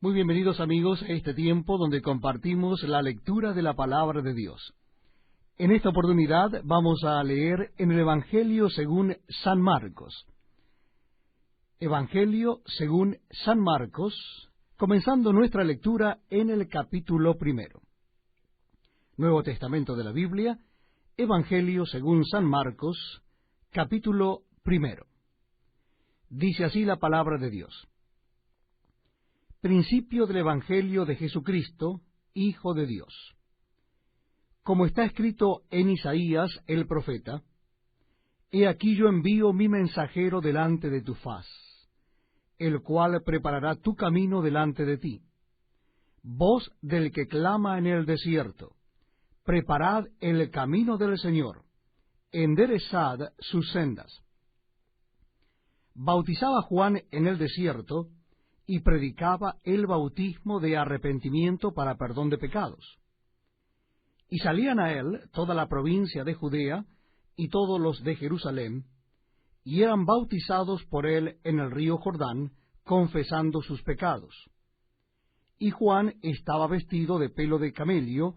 Muy bienvenidos amigos a este tiempo donde compartimos la lectura de la palabra de Dios. En esta oportunidad vamos a leer en el Evangelio según San Marcos. Evangelio según San Marcos, comenzando nuestra lectura en el capítulo 1. Nuevo Testamento de la Biblia, Evangelio según San Marcos, capítulo 1. Dice así la palabra de Dios. Principio del Evangelio de Jesucristo, Hijo de Dios. Como está escrito en Isaías el profeta, He aquí yo envío mi mensajero delante de tu faz, el cual preparará tu camino delante de ti. Voz del que clama en el desierto, preparad el camino del Señor, enderezad sus sendas. Bautizaba Juan en el desierto, y predicaba el bautismo de arrepentimiento para perdón de pecados. Y salían a él toda la provincia de Judea y todos los de Jerusalén, y eran bautizados por él en el río Jordán, confesando sus pecados. Y Juan estaba vestido de pelo de camello,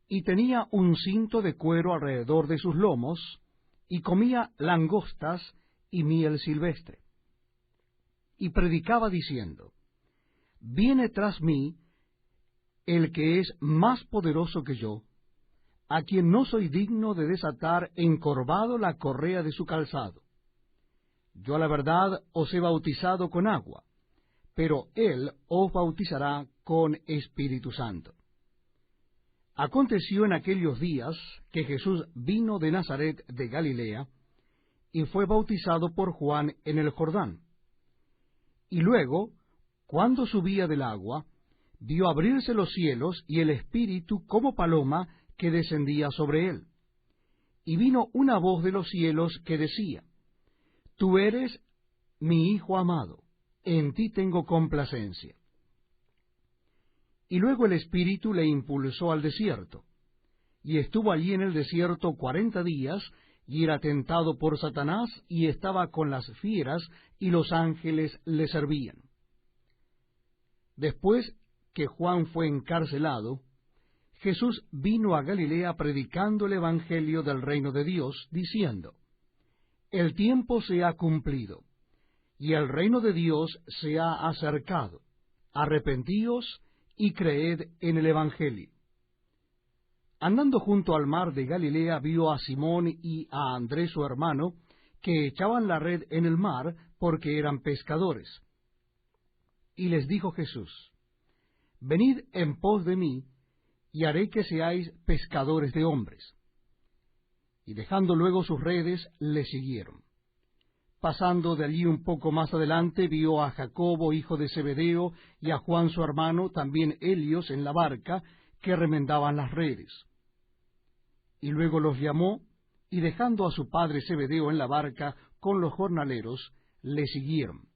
y tenía un cinto de cuero alrededor de sus lomos, y comía langostas y miel silvestre. Y predicaba diciendo, Viene tras mí el que es más poderoso que yo, a quien no soy digno de desatar encorvado la correa de su calzado. Yo a la verdad os he bautizado con agua, pero él os bautizará con Espíritu Santo. Aconteció en aquellos días que Jesús vino de Nazaret de Galilea, y fue bautizado por Juan en el Jordán. Y luego, cuando subía del agua, vio abrirse los cielos y el Espíritu como paloma que descendía sobre él. Y vino una voz de los cielos que decía, Tú eres mi Hijo amado, en ti tengo complacencia. Y luego el Espíritu le impulsó al desierto, y estuvo allí en el desierto 40 días, y era tentado por Satanás, y estaba con las fieras, y los ángeles le servían. Después que Juan fue encarcelado, Jesús vino a Galilea predicando el Evangelio del reino de Dios, diciendo, El tiempo se ha cumplido, y el reino de Dios se ha acercado. Arrepentíos y creed en el Evangelio. Andando junto al mar de Galilea, vio a Simón y a Andrés su hermano, que echaban la red en el mar, porque eran pescadores. Y les dijo Jesús, Venid en pos de mí, y haré que seáis pescadores de hombres. Y dejando luego sus redes, le siguieron. Pasando de allí un poco más adelante, vio a Jacobo, hijo de Zebedeo, y a Juan su hermano, también ellos en la barca, que remendaban las redes. Y luego los llamó, y dejando a su padre Zebedeo en la barca con los jornaleros, le siguieron.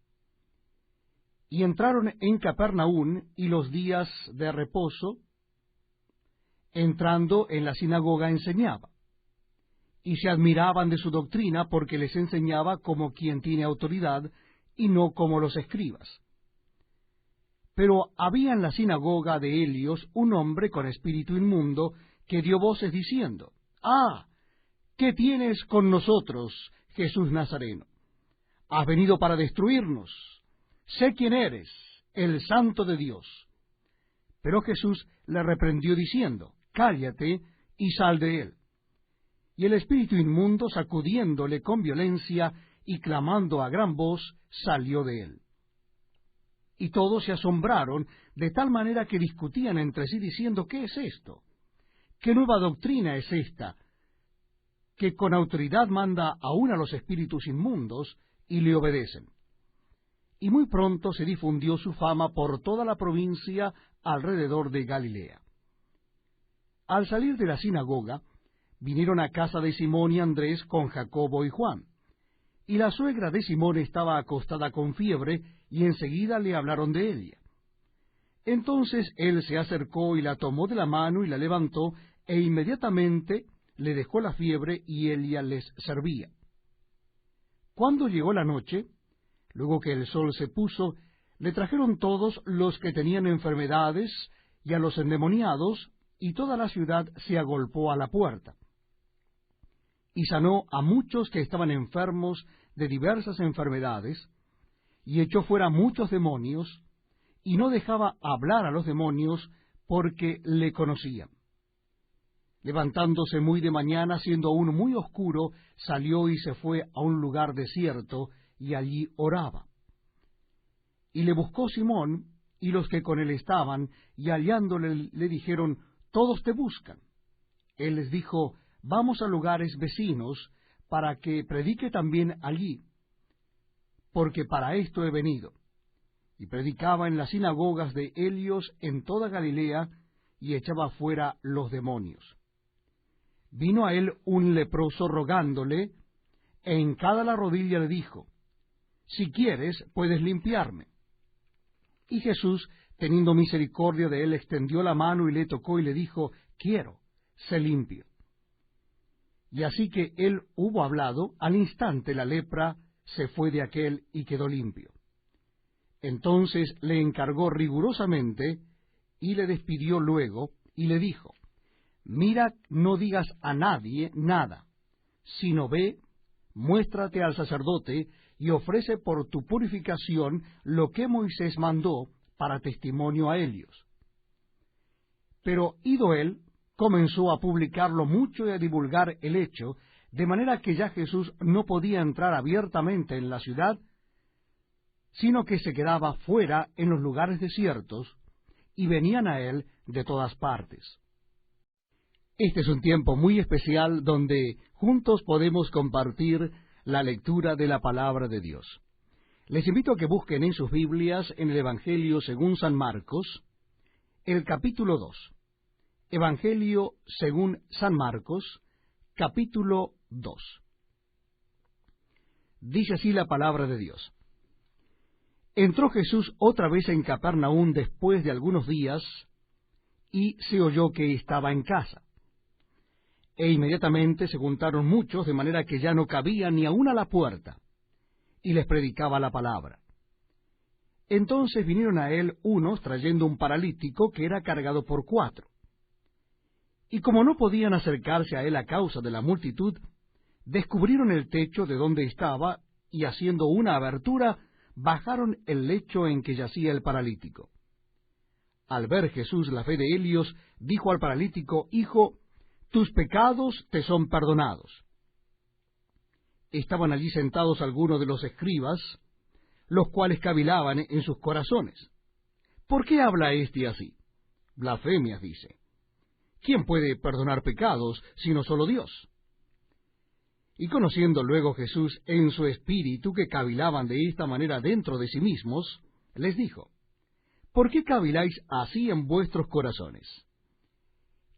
Y entraron en Capernaum, y los días de reposo, entrando en la sinagoga enseñaba. Y se admiraban de su doctrina, porque les enseñaba como quien tiene autoridad, y no como los escribas. Pero había en la sinagoga de Helios un hombre con espíritu inmundo, que dio voces diciendo, ¡Ah! ¿Qué tienes con nosotros, Jesús Nazareno? ¿Has venido para destruirnos? Sé quién eres, el Santo de Dios. Pero Jesús le reprendió diciendo, Cállate y sal de él. Y el espíritu inmundo, sacudiéndole con violencia y clamando a gran voz, salió de él. Y todos se asombraron, de tal manera que discutían entre sí diciendo, ¿qué es esto? ¿Qué nueva doctrina es esta? Que con autoridad manda aún a los espíritus inmundos y le obedecen. Y muy pronto se difundió su fama por toda la provincia alrededor de Galilea. Al salir de la sinagoga, vinieron a casa de Simón y Andrés con Jacobo y Juan. Y la suegra de Simón estaba acostada con fiebre, y enseguida le hablaron de ella. Entonces él se acercó y la tomó de la mano y la levantó, e inmediatamente le dejó la fiebre, y ella les servía. Cuando llegó la noche, luego que el sol se puso, Le trajeron todos los que tenían enfermedades y a los endemoniados, y toda la ciudad se agolpó a la puerta. Y sanó a muchos que estaban enfermos de diversas enfermedades, y echó fuera muchos demonios, y no dejaba hablar a los demonios, porque le conocían. Levantándose muy de mañana, siendo aún muy oscuro, salió y se fue a un lugar desierto, y allí oraba. Y le buscó Simón, y los que con él estaban, y hallándole le dijeron: todos te buscan. Él les dijo: vamos a lugares vecinos, para que predique también allí, porque para esto he venido. Y predicaba en las sinagogas de ellos en toda Galilea, y echaba fuera los demonios. Vino a él un leproso rogándole, e hincada la rodilla le dijo: si quieres, puedes limpiarme. Y Jesús, teniendo misericordia de él, extendió la mano y le tocó y le dijo: quiero, sé limpio. Y así que él hubo hablado, al instante la lepra se fue de aquél y quedó limpio. Entonces le encargó rigurosamente, y le despidió luego, y le dijo: mira, no digas a nadie nada, sino ve, muéstrate al sacerdote, y ofrece por tu purificación lo que Moisés mandó para testimonio a ellos. Pero ido él, comenzó a publicarlo mucho y a divulgar el hecho, de manera que ya Jesús no podía entrar abiertamente en la ciudad, sino que se quedaba fuera en los lugares desiertos, y venían a él de todas partes. Este es un tiempo muy especial donde juntos podemos compartir la lectura de la palabra de Dios. Les invito a que busquen en sus Biblias, en el Evangelio según San Marcos, el capítulo 2. Evangelio según San Marcos, capítulo 2. Dice así la palabra de Dios. Entró Jesús otra vez en Capernaum después de algunos días, y se oyó que estaba en casa. E inmediatamente se juntaron muchos, de manera que ya no cabía ni aun a la puerta, y les predicaba la palabra. Entonces vinieron a él unos trayendo un paralítico que era cargado por 4. Y como no podían acercarse a él a causa de la multitud, descubrieron el techo de donde estaba, y haciendo una abertura, bajaron el lecho en que yacía el paralítico. Al ver Jesús la fe de ellos, dijo al paralítico: hijo, tus pecados te son perdonados. Estaban allí sentados algunos de los escribas, los cuales cavilaban en sus corazones: ¿por qué habla éste así? Blasfemias dice. ¿Quién puede perdonar pecados, sino solo Dios? Y conociendo luego Jesús en su espíritu que cavilaban de esta manera dentro de sí mismos, les dijo: ¿por qué caviláis así en vuestros corazones?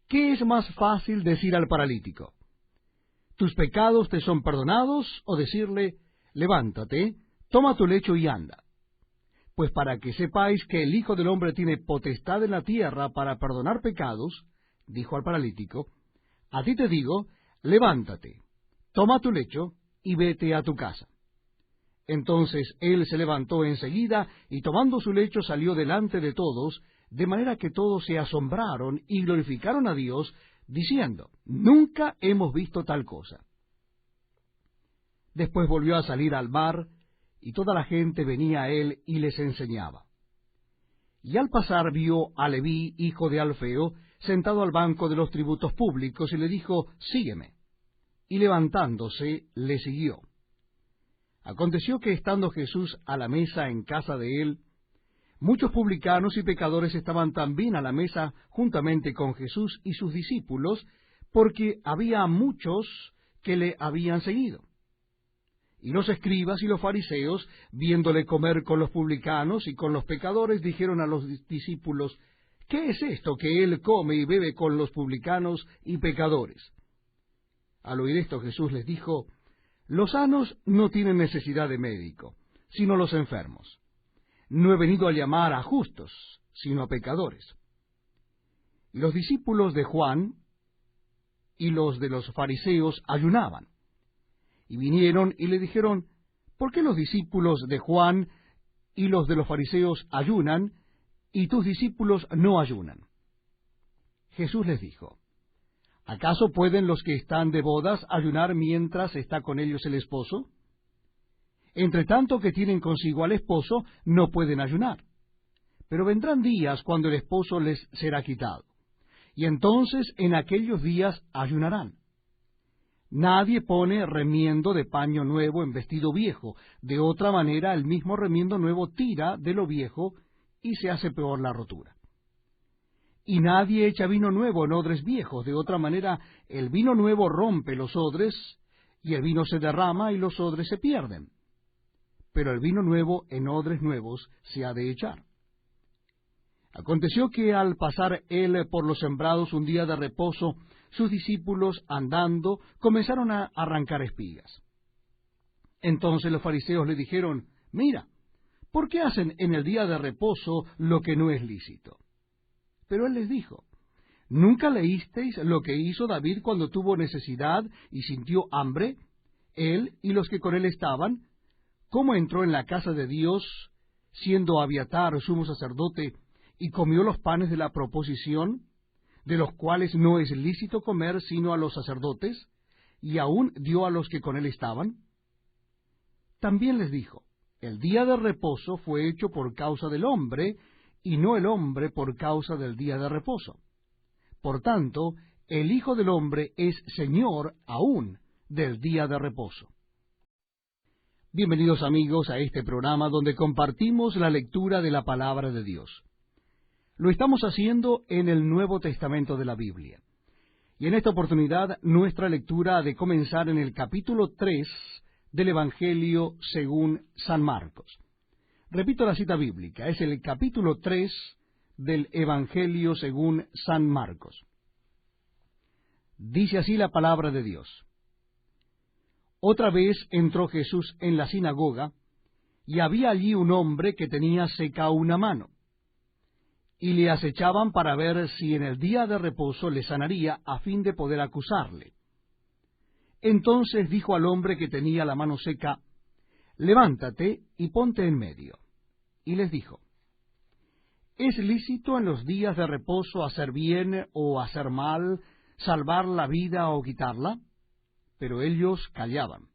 ¿Qué es más fácil decir al paralítico: tus pecados te son perdonados, o decirle: levántate, toma tu lecho y anda? Pues para que sepáis que el Hijo del Hombre tiene potestad en la tierra para perdonar pecados, dijo al paralítico, a ti te digo, levántate, toma tu lecho y vete a tu casa. Entonces él se levantó enseguida, y tomando su lecho salió delante de todos, de manera que todos se asombraron y glorificaron a Dios, diciendo: nunca hemos visto tal cosa. Después volvió a salir al mar, y toda la gente venía a él y les enseñaba. Y al pasar vio a Leví, hijo de Alfeo, sentado al banco de los tributos públicos, y le dijo: sígueme. Y levantándose, le siguió. Aconteció que estando Jesús a la mesa en casa de él, muchos publicanos y pecadores estaban también a la mesa juntamente con Jesús y sus discípulos, porque había muchos que le habían seguido. Y los escribas y los fariseos, viéndole comer con los publicanos y con los pecadores, dijeron a los discípulos: ¿qué es esto que él come y bebe con los publicanos y pecadores? Al oír esto Jesús les dijo: los sanos no tienen necesidad de médico, sino los enfermos. No he venido a llamar a justos, sino a pecadores. Y los discípulos de Juan y los de los fariseos ayunaban. Y vinieron y le dijeron: ¿por qué los discípulos de Juan y los de los fariseos ayunan, y tus discípulos no ayunan. Jesús les dijo, ¿acaso pueden los que están de bodas ayunar mientras está con ellos el esposo? Entre tanto que tienen consigo al esposo, no pueden ayunar. Pero vendrán días cuando el esposo les será quitado, y entonces en aquellos días ayunarán. Nadie pone remiendo de paño nuevo en vestido viejo, de otra manera el mismo remiendo nuevo tira de lo viejo, y se hace peor la rotura. Y nadie echa vino nuevo en odres viejos, de otra manera el vino nuevo rompe los odres, y el vino se derrama y los odres se pierden. Pero el vino nuevo en odres nuevos se ha de echar. Aconteció que al pasar él por los sembrados un día de reposo, sus discípulos, andando, comenzaron a arrancar espigas. Entonces los fariseos le dijeron, mira, ¿por qué hacen en el día de reposo lo que no es lícito? Pero él les dijo, ¿nunca leísteis lo que hizo David cuando tuvo necesidad y sintió hambre, él y los que con él estaban? ¿Cómo entró en la casa de Dios, siendo Abiatar sumo sacerdote, y comió los panes de la proposición, de los cuales no es lícito comer sino a los sacerdotes, y aún dio a los que con él estaban? También les dijo, el día de reposo fue hecho por causa del hombre, y no el hombre por causa del día de reposo. Por tanto, el Hijo del Hombre es Señor aún del día de reposo. Bienvenidos amigos a este programa donde compartimos la lectura de la palabra de Dios. Lo estamos haciendo en el Nuevo Testamento de la Biblia. Y en esta oportunidad nuestra lectura ha de comenzar en el capítulo 3 del Evangelio según San Marcos. Repito la cita bíblica, es el capítulo 3 del Evangelio según San Marcos. Dice así la palabra de Dios. Otra vez entró Jesús en la sinagoga, y había allí un hombre que tenía seca una mano. Y le acechaban para ver si en el día de reposo le sanaría, a fin de poder acusarle. Entonces dijo al hombre que tenía la mano seca, levántate y ponte en medio. Y les dijo, ¿es lícito en los días de reposo hacer bien o hacer mal, salvar la vida o quitarla? Pero ellos callaban.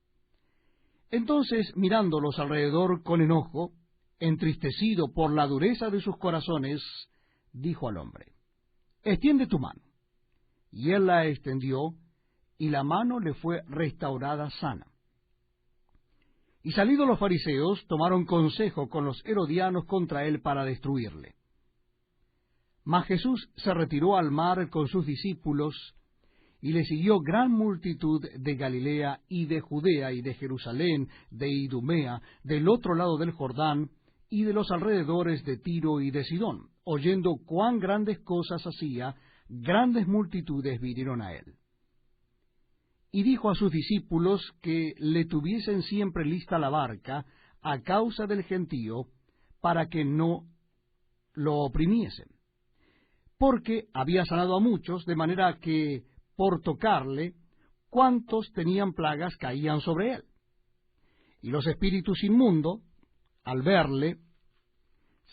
Entonces, mirándolos alrededor con enojo, entristecido por la dureza de sus corazones, dijo al hombre, extiende tu mano. Y él la extendió, y la mano le fue restaurada sana. Y salidos los fariseos, tomaron consejo con los herodianos contra él para destruirle. Mas Jesús se retiró al mar con sus discípulos, y le siguió gran multitud de Galilea y de Judea y de Jerusalén, de Idumea, del otro lado del Jordán, y de los alrededores de Tiro y de Sidón. Oyendo cuán grandes cosas hacía, grandes multitudes vinieron a él. Y dijo a sus discípulos que le tuviesen siempre lista la barca, a causa del gentío, para que no lo oprimiesen. Porque había sanado a muchos, de manera que, por tocarle, cuantos tenían plagas caían sobre él. Y los espíritus inmundos, al verle,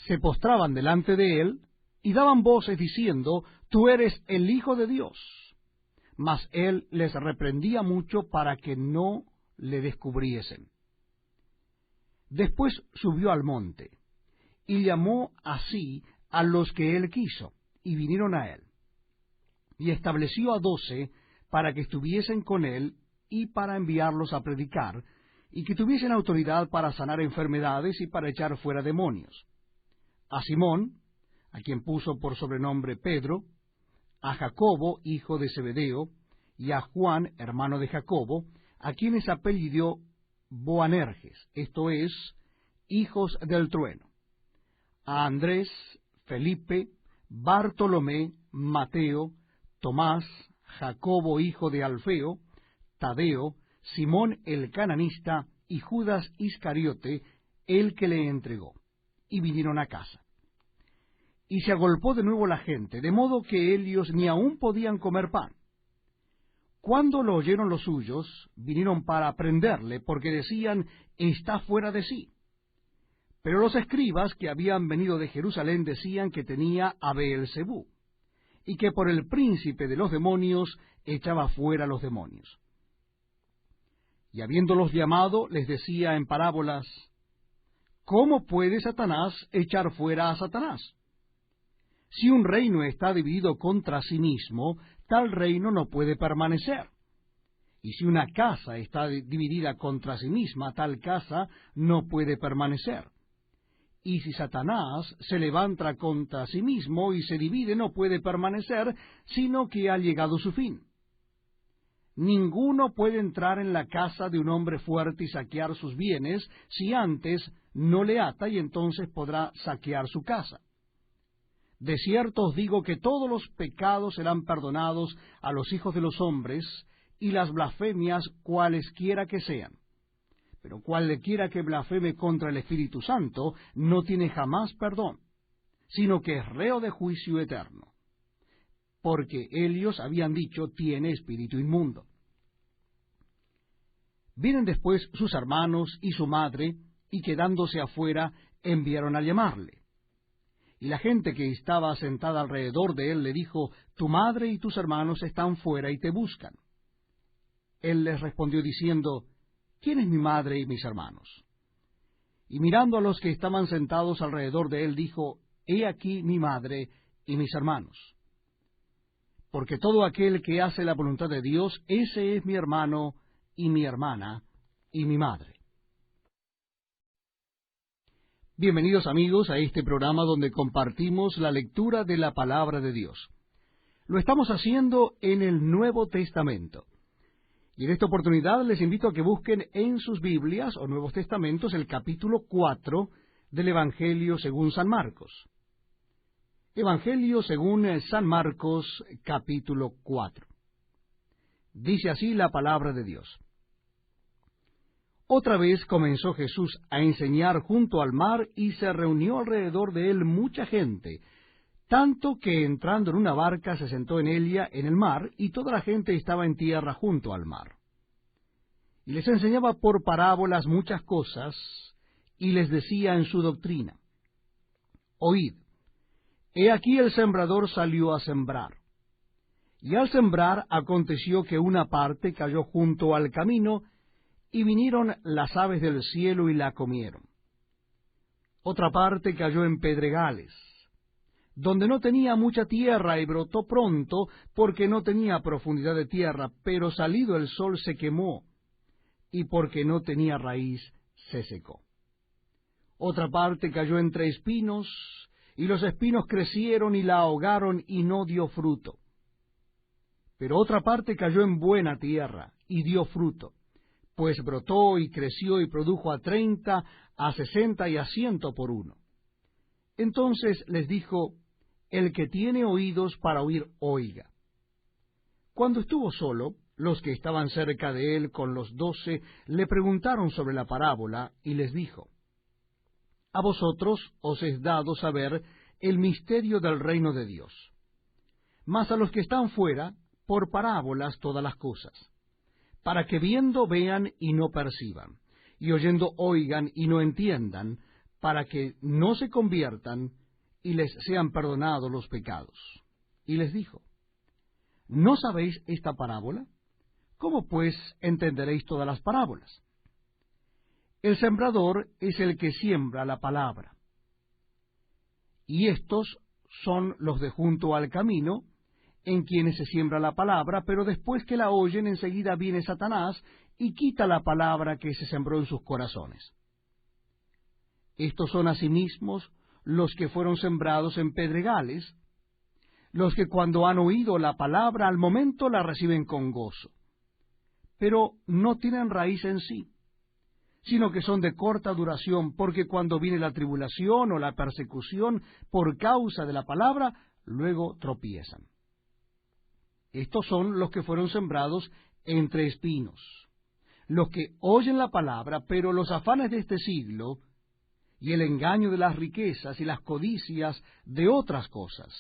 se postraban delante de él, y daban voces diciendo, tú eres el Hijo de Dios. Mas él les reprendía mucho para que no le descubriesen. Después subió al monte, y llamó así a los que él quiso, y vinieron a él. Y estableció a 12 para que estuviesen con él, y para enviarlos a predicar, y que tuviesen autoridad para sanar enfermedades y para echar fuera demonios. A Simón, a quien puso por sobrenombre Pedro, a Jacobo, hijo de Zebedeo, y a Juan, hermano de Jacobo, a quienes apellidó Boanerges, esto es, hijos del trueno, a Andrés, Felipe, Bartolomé, Mateo, Tomás, Jacobo, hijo de Alfeo, Tadeo, Simón el cananista, y Judas Iscariote, el que le entregó, y vinieron a casa. Y se agolpó de nuevo la gente, de modo que ellos ni aún podían comer pan. Cuando lo oyeron los suyos, vinieron para prenderle, porque decían, está fuera de sí. Pero los escribas que habían venido de Jerusalén decían que tenía a Beelzebú, y que por el príncipe de los demonios echaba fuera los demonios. Y habiéndolos llamado, les decía en parábolas: ¿Cómo puede Satanás echar fuera a Satanás? Si un reino está dividido contra sí mismo, tal reino no puede permanecer. Y si una casa está dividida contra sí misma, tal casa no puede permanecer. Y si Satanás se levanta contra sí mismo y se divide, no puede permanecer, sino que ha llegado su fin. Ninguno puede entrar en la casa de un hombre fuerte y saquear sus bienes, si antes no le ata, y entonces podrá saquear su casa. De cierto os digo que todos los pecados serán perdonados a los hijos de los hombres, y las blasfemias cualesquiera que sean. Pero cualquiera que blasfeme contra el Espíritu Santo no tiene jamás perdón, sino que es reo de juicio eterno. Porque ellos habían dicho: tiene espíritu inmundo. Vienen después sus hermanos y su madre, y quedándose afuera, enviaron a llamarle. Y la gente que estaba sentada alrededor de él le dijo: tu madre y tus hermanos están fuera y te buscan. Él les respondió diciendo: ¿quién es mi madre y mis hermanos? Y mirando a los que estaban sentados alrededor de él, dijo: he aquí mi madre y mis hermanos. Porque todo aquel que hace la voluntad de Dios, ese es mi hermano y mi hermana y mi madre. Bienvenidos amigos a este programa donde compartimos la lectura de la palabra de Dios. Lo estamos haciendo en el Nuevo Testamento. Y en esta oportunidad les invito a que busquen en sus Biblias o Nuevos Testamentos el capítulo 4 del Evangelio según San Marcos. Evangelio según San Marcos, capítulo 4. Dice así la palabra de Dios. Otra vez comenzó Jesús a enseñar junto al mar, y se reunió alrededor de él mucha gente, tanto que entrando en una barca se sentó en ella en el mar, y toda la gente estaba en tierra junto al mar. Y les enseñaba por parábolas muchas cosas, y les decía en su doctrina: oíd, he aquí el sembrador salió a sembrar. Y al sembrar aconteció que una parte cayó junto al camino, y vinieron las aves del cielo y la comieron. Otra parte cayó en pedregales, donde no tenía mucha tierra, y brotó pronto, porque no tenía profundidad de tierra, pero salido el sol se quemó, y porque no tenía raíz se secó. Otra parte cayó entre espinos, y los espinos crecieron y la ahogaron, y no dio fruto. Pero otra parte cayó en buena tierra, y dio fruto, pues brotó y creció y produjo a 30, a 60 y a 100 por uno. Entonces les dijo: el que tiene oídos para oír, oiga. Cuando estuvo solo, los que estaban cerca de él con los 12 le preguntaron sobre la parábola, y les dijo: a vosotros os es dado saber el misterio del reino de Dios, mas a los que están fuera, por parábolas todas las cosas, para que viendo vean y no perciban, y oyendo oigan y no entiendan, para que no se conviertan y les sean perdonados los pecados. Y les dijo: ¿no sabéis esta parábola? ¿Cómo pues entenderéis todas las parábolas? El sembrador es el que siembra la palabra. Y estos son los de junto al camino, en quienes se siembra la palabra, pero después que la oyen, enseguida viene Satanás y quita la palabra que se sembró en sus corazones. Estos son asimismo los que fueron sembrados en pedregales, los que cuando han oído la palabra al momento la reciben con gozo, pero no tienen raíz en sí, sino que son de corta duración, porque cuando viene la tribulación o la persecución por causa de la palabra, luego tropiezan. Estos son los que fueron sembrados entre espinos, los que oyen la palabra, pero los afanes de este siglo y el engaño de las riquezas y las codicias de otras cosas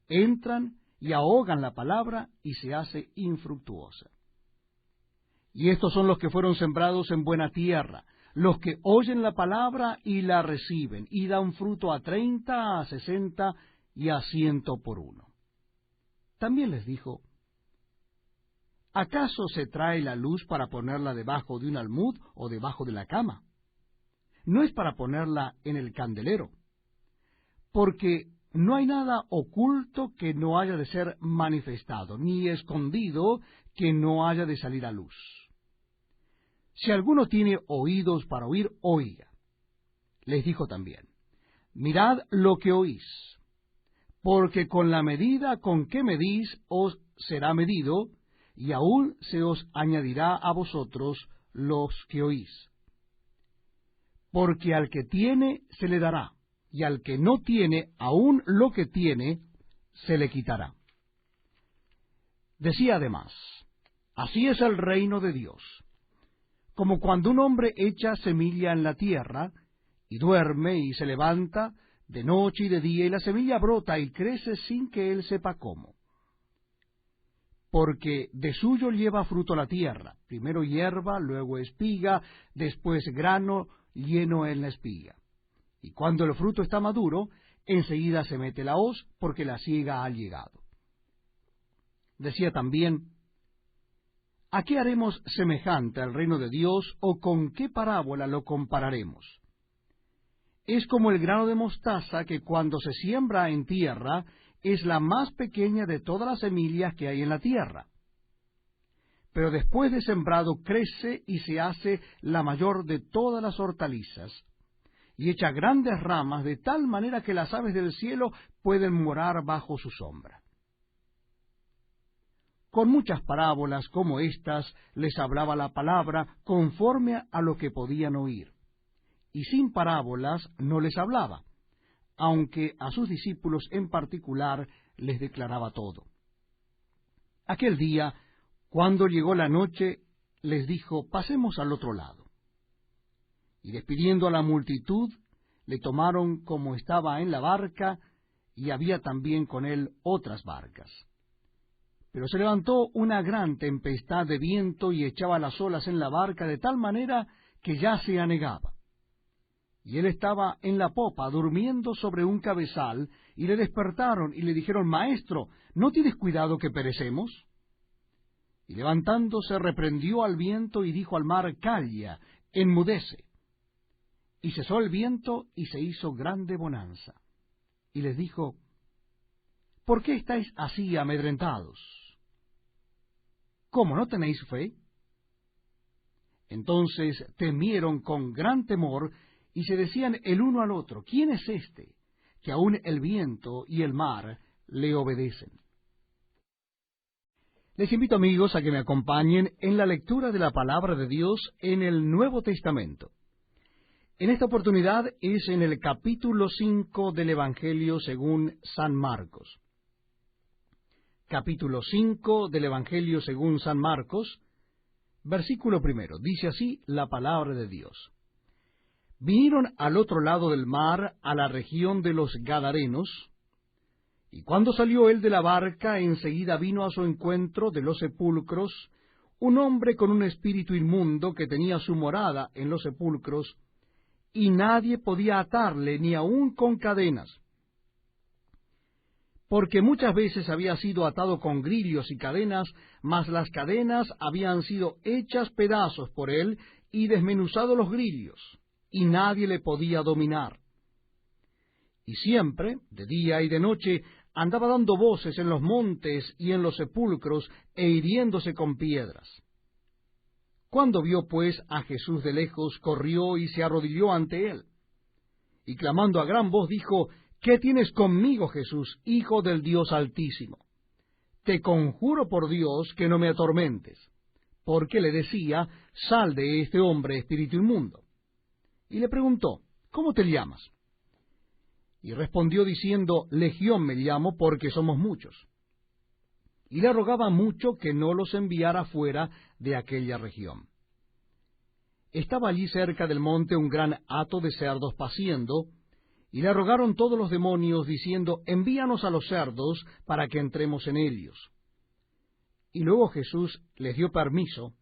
entran y ahogan la palabra y se hace infructuosa. Y estos son los que fueron sembrados en buena tierra, los que oyen la palabra y la reciben, y dan fruto a 30, a 60 y a 100 por uno. También les dijo, ¿acaso se trae la luz para ponerla debajo de un almud o debajo de la cama? No es para ponerla en el candelero, porque no hay nada oculto que no haya de ser manifestado, ni escondido que no haya de salir a luz. Si alguno tiene oídos para oír, oiga. Les dijo también, mirad lo que oís, porque con la medida con que medís os será medido, y aún se os añadirá a vosotros los que oís. Porque al que tiene se le dará, y al que no tiene, aún lo que tiene, se le quitará. Decía además, así es el reino de Dios, como cuando un hombre echa semilla en la tierra, y duerme y se levanta de noche y de día, y la semilla brota y crece sin que él sepa cómo. Porque de suyo lleva fruto la tierra, primero hierba, luego espiga, después grano lleno en la espiga. Y cuando el fruto está maduro, enseguida se mete la hoz, porque la siega ha llegado. Decía también, ¿a qué haremos semejante al reino de Dios, o con qué parábola lo compararemos? Es como el grano de mostaza que cuando se siembra en tierra, es la más pequeña de todas las semillas que hay en la tierra. Pero después de sembrado crece y se hace la mayor de todas las hortalizas, y echa grandes ramas de tal manera que las aves del cielo pueden morar bajo su sombra. Con muchas parábolas como estas les hablaba la palabra conforme a lo que podían oír, y sin parábolas no les hablaba, aunque a sus discípulos en particular les declaraba todo. Aquel día, cuando llegó la noche, les dijo, pasemos al otro lado. Y despidiendo a la multitud, le tomaron como estaba en la barca, y había también con él otras barcas. Pero se levantó una gran tempestad de viento y echaba las olas en la barca de tal manera que ya se anegaba. Y él estaba en la popa, durmiendo sobre un cabezal, y le despertaron y le dijeron, Maestro, ¿no tienes cuidado que perecemos? Y levantándose reprendió al viento y dijo al mar, Calla, enmudece. Y cesó el viento y se hizo grande bonanza. Y les dijo, ¿por qué estáis así amedrentados? ¿Cómo no tenéis fe? Entonces temieron con gran temor, y se decían el uno al otro, ¿quién es este, que aun el viento y el mar le obedecen? Les invito, amigos, a que me acompañen en la lectura de la palabra de Dios en el Nuevo Testamento. En esta oportunidad es en el capítulo 5 del Evangelio según San Marcos. Capítulo 5 del Evangelio según San Marcos, versículo 1. Dice así la palabra de Dios. Vinieron al otro lado del mar, a la región de los Gadarenos, y cuando salió él de la barca, enseguida vino a su encuentro de los sepulcros un hombre con un espíritu inmundo que tenía su morada en los sepulcros, y nadie podía atarle ni aun con cadenas, porque muchas veces había sido atado con grillos y cadenas, mas las cadenas habían sido hechas pedazos por él y desmenuzado los grillos, y nadie le podía dominar. Y siempre, de día y de noche, andaba dando voces en los montes y en los sepulcros, e hiriéndose con piedras. Cuando vio pues a Jesús de lejos, corrió y se arrodilló ante él, y clamando a gran voz dijo, ¿qué tienes conmigo, Jesús, Hijo del Dios Altísimo? Te conjuro por Dios que no me atormentes. Porque le decía, sal de este hombre, espíritu inmundo. Y le preguntó, ¿cómo te llamas? Y respondió diciendo, Legión me llamo, porque somos muchos. Y le rogaba mucho que no los enviara fuera de aquella región. Estaba allí cerca del monte un gran hato de cerdos paciendo, y le rogaron todos los demonios, diciendo, envíanos a los cerdos para que entremos en ellos. Y luego Jesús les dio permiso,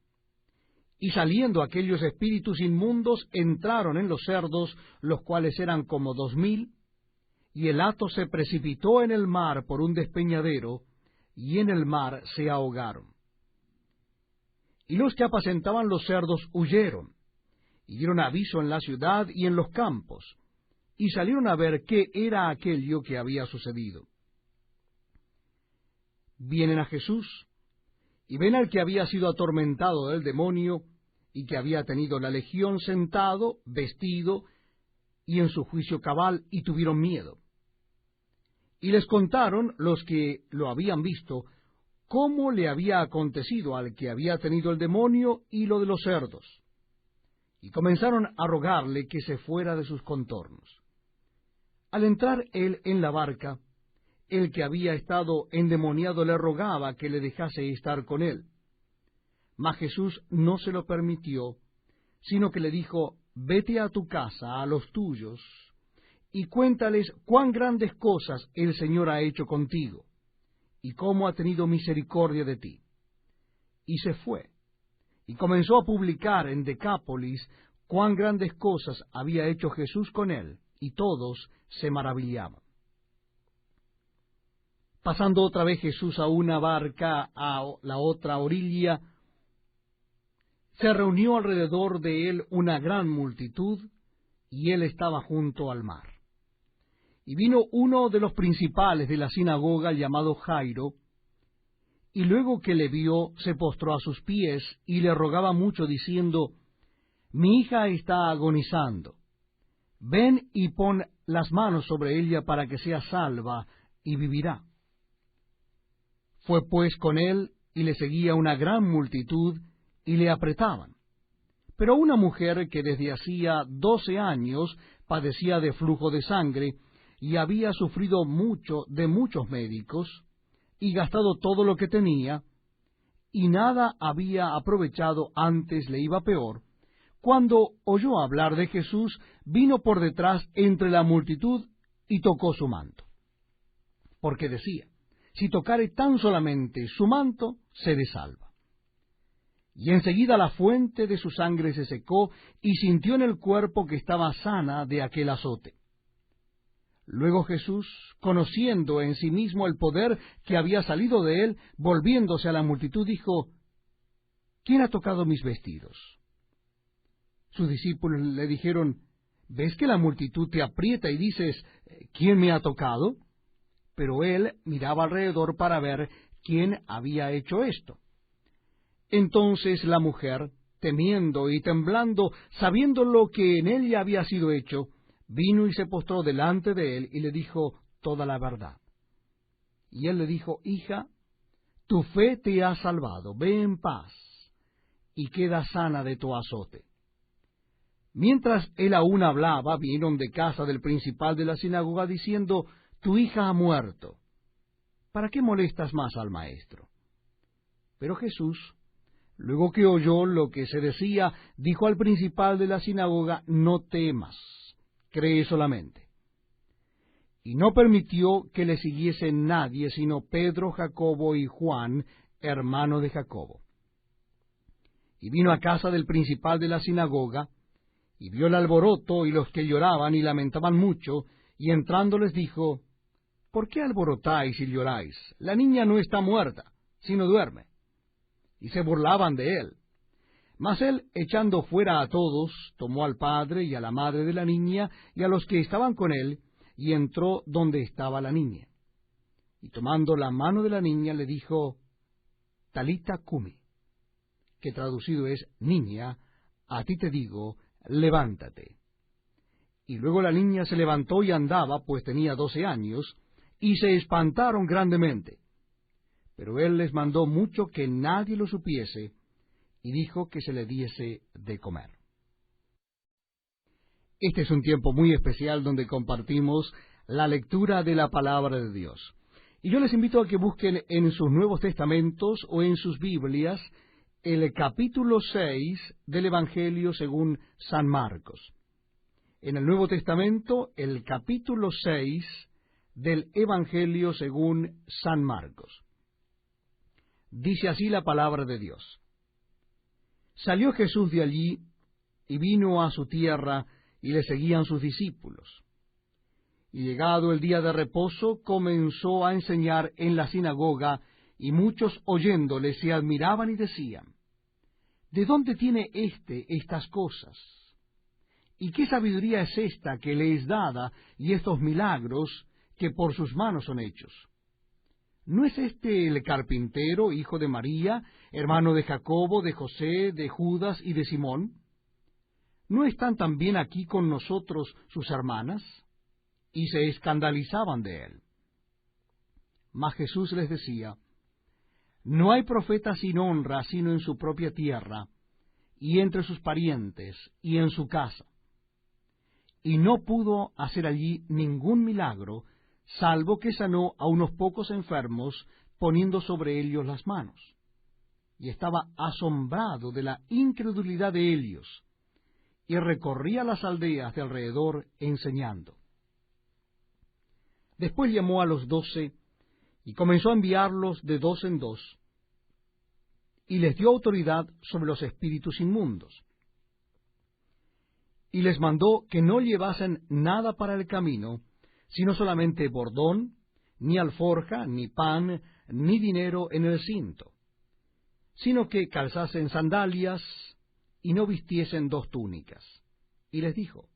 Y saliendo aquellos espíritus inmundos, entraron en los cerdos, los cuales eran como 2000, y el hato se precipitó en el mar por un despeñadero, y en el mar se ahogaron. Y los que apacentaban los cerdos huyeron, y dieron aviso en la ciudad y en los campos, y salieron a ver qué era aquello que había sucedido. Vienen a Jesús, y ven al que había sido atormentado del demonio, y que había tenido la legión sentado, vestido, y en su juicio cabal, y tuvieron miedo. Y les contaron los que lo habían visto, cómo le había acontecido al que había tenido el demonio y lo de los cerdos. Y comenzaron a rogarle que se fuera de sus contornos. Al entrar él en la barca, el que había estado endemoniado le rogaba que le dejase estar con él. Mas Jesús no se lo permitió, sino que le dijo: vete a tu casa, a los tuyos, y cuéntales cuán grandes cosas el Señor ha hecho contigo, y cómo ha tenido misericordia de ti. Y se fue, y comenzó a publicar en Decápolis cuán grandes cosas había hecho Jesús con él, y todos se maravillaban. Pasando otra vez Jesús a una barca a la otra orilla, se reunió alrededor de él una gran multitud, y él estaba junto al mar. Y vino uno de los principales de la sinagoga, llamado Jairo, y luego que le vio, se postró a sus pies, y le rogaba mucho, diciendo: mi hija está agonizando. Ven y pon las manos sobre ella para que sea salva, y vivirá. Fue pues con él, y le seguía una gran multitud, y le apretaban. Pero una mujer que desde hacía 12 años padecía de flujo de sangre, y había sufrido mucho de muchos médicos, y gastado todo lo que tenía, y nada había aprovechado, antes le iba peor, cuando oyó hablar de Jesús, vino por detrás entre la multitud, y tocó su manto. Porque decía: si tocare tan solamente su manto, seré salva. Y enseguida la fuente de su sangre se secó, y sintió en el cuerpo que estaba sana de aquel azote. Luego Jesús, conociendo en sí mismo el poder que había salido de él, volviéndose a la multitud, dijo: ¿quién ha tocado mis vestidos? Sus discípulos le dijeron: ¿ves que la multitud te aprieta y dices: ¿quién me ha tocado? Pero él miraba alrededor para ver quién había hecho esto. Entonces la mujer, temiendo y temblando, sabiendo lo que en ella había sido hecho, vino y se postró delante de él, y le dijo toda la verdad. Y él le dijo: hija, tu fe te ha salvado, ve en paz, y queda sana de tu azote. Mientras él aún hablaba, vinieron de casa del principal de la sinagoga, diciendo: tu hija ha muerto. ¿Para qué molestas más al maestro? Pero Jesús, luego que oyó lo que se decía, dijo al principal de la sinagoga: no temas, cree solamente. Y no permitió que le siguiese nadie, sino Pedro, Jacobo y Juan, hermano de Jacobo. Y vino a casa del principal de la sinagoga, y vio el alboroto y los que lloraban y lamentaban mucho, y entrando les dijo: ¿por qué alborotáis y lloráis? La niña no está muerta, sino duerme. Y se burlaban de él. Mas él, echando fuera a todos, tomó al padre y a la madre de la niña, y a los que estaban con él, y entró donde estaba la niña. Y tomando la mano de la niña, le dijo: Talita cumi, que traducido es: niña, a ti te digo, levántate. Y luego la niña se levantó y andaba, pues tenía 12 años, y se espantaron grandemente. Pero él les mandó mucho que nadie lo supiese, y dijo que se le diese de comer. Este es un tiempo muy especial donde compartimos la lectura de la palabra de Dios. Y yo les invito a que busquen en sus Nuevos Testamentos o en sus Biblias el capítulo 6 del Evangelio según San Marcos. En el Nuevo Testamento, el capítulo 6 del Evangelio según San Marcos. Dice así la palabra de Dios: Salió Jesús de allí y vino a su tierra, y le seguían sus discípulos. Y llegado el día de reposo, comenzó a enseñar en la sinagoga, y muchos oyéndole se admiraban y decían: ¿De dónde tiene estas cosas? ¿Y qué sabiduría es esta que le es dada, y estos milagros que por sus manos son hechos? ¿No es este el carpintero, hijo de María, hermano de Jacobo, de José, de Judas y de Simón? ¿No están también aquí con nosotros sus hermanas? Y se escandalizaban de él. Mas Jesús les decía: No hay profeta sin honra sino en su propia tierra, y entre sus parientes, y en su casa. Y no pudo hacer allí ningún milagro, salvo que sanó a unos pocos enfermos, poniendo sobre ellos las manos. Y estaba asombrado de la incredulidad de ellos, y recorría las aldeas de alrededor enseñando. Después llamó a los 12, y comenzó a enviarlos de 2 en 2, y les dio autoridad sobre los espíritus inmundos. Y les mandó que no llevasen nada para el camino, sino solamente bordón, ni alforja, ni pan, ni dinero en el cinto, sino que calzasen sandalias, y no vistiesen 2 túnicas. Y les dijo: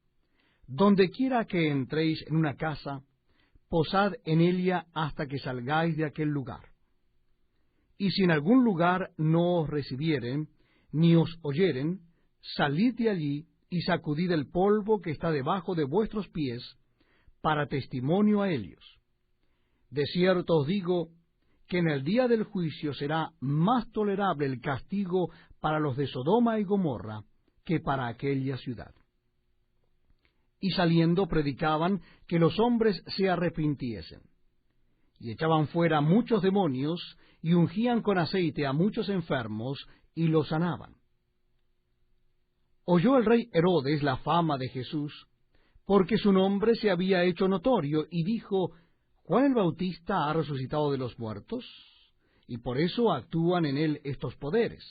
Donde quiera que entréis en una casa, posad en ella hasta que salgáis de aquel lugar. Y si en algún lugar no os recibieren, ni os oyeren, salid de allí y sacudid el polvo que está debajo de vuestros pies, para testimonio a ellos. De cierto os digo, que en el día del juicio será más tolerable el castigo para los de Sodoma y Gomorra que para aquella ciudad. Y saliendo predicaban que los hombres se arrepintiesen. Y echaban fuera muchos demonios, y ungían con aceite a muchos enfermos, y los sanaban. Oyó el rey Herodes la fama de Jesús, porque su nombre se había hecho notorio, y dijo: ¿Juan el Bautista ha resucitado de los muertos? Y por eso actúan en él estos poderes.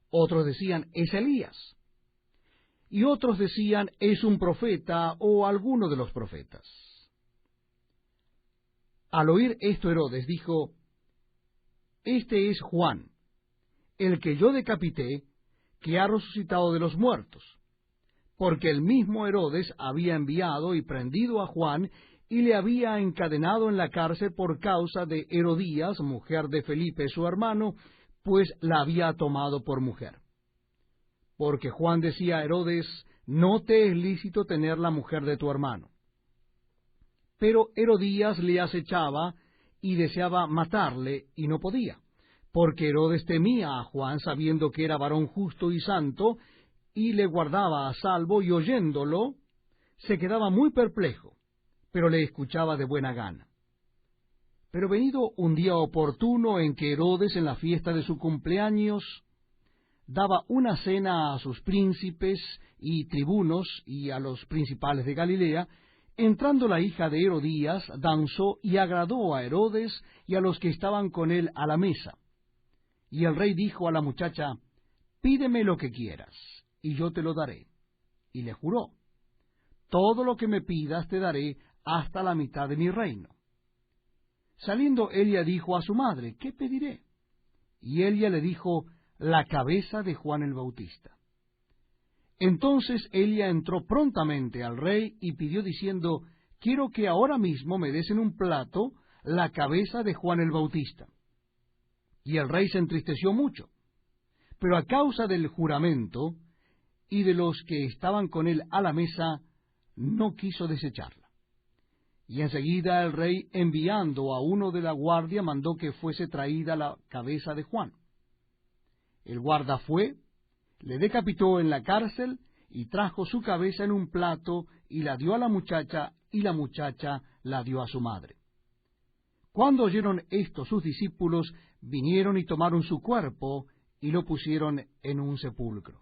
Otros decían: es Elías. Y otros decían: es un profeta o alguno de los profetas. Al oír esto Herodes dijo: Este es Juan, el que yo decapité, que ha resucitado de los muertos. Porque el mismo Herodes había enviado y prendido a Juan, y le había encadenado en la cárcel por causa de Herodías, mujer de Felipe su hermano, pues la había tomado por mujer. Porque Juan decía a Herodes: no te es lícito tener la mujer de tu hermano. Pero Herodías le acechaba y deseaba matarle, y no podía, porque Herodes temía a Juan, sabiendo que era varón justo y santo, y le guardaba a salvo, y oyéndolo, se quedaba muy perplejo, pero le escuchaba de buena gana. Pero venido un día oportuno en que Herodes, en la fiesta de su cumpleaños, daba una cena a sus príncipes y tribunos y a los principales de Galilea, entrando la hija de Herodías, danzó y agradó a Herodes y a los que estaban con él a la mesa. Y el rey dijo a la muchacha: pídeme lo que quieras, y yo te lo daré. Y le juró: todo lo que me pidas te daré, hasta la mitad de mi reino. Saliendo ella dijo a su madre: ¿qué pediré? Y ella le dijo: la cabeza de Juan el Bautista. Entonces ella entró prontamente al rey y pidió diciendo: quiero que ahora mismo me des en un plato la cabeza de Juan el Bautista. Y el rey se entristeció mucho, pero a causa del juramento y de los que estaban con él a la mesa, no quiso desecharla. Y enseguida el rey, enviando a uno de la guardia, mandó que fuese traída la cabeza de Juan. El guarda fue, le decapitó en la cárcel, y trajo su cabeza en un plato, y la dio a la muchacha, y la muchacha la dio a su madre. Cuando oyeron esto sus discípulos, vinieron y tomaron su cuerpo, y lo pusieron en un sepulcro.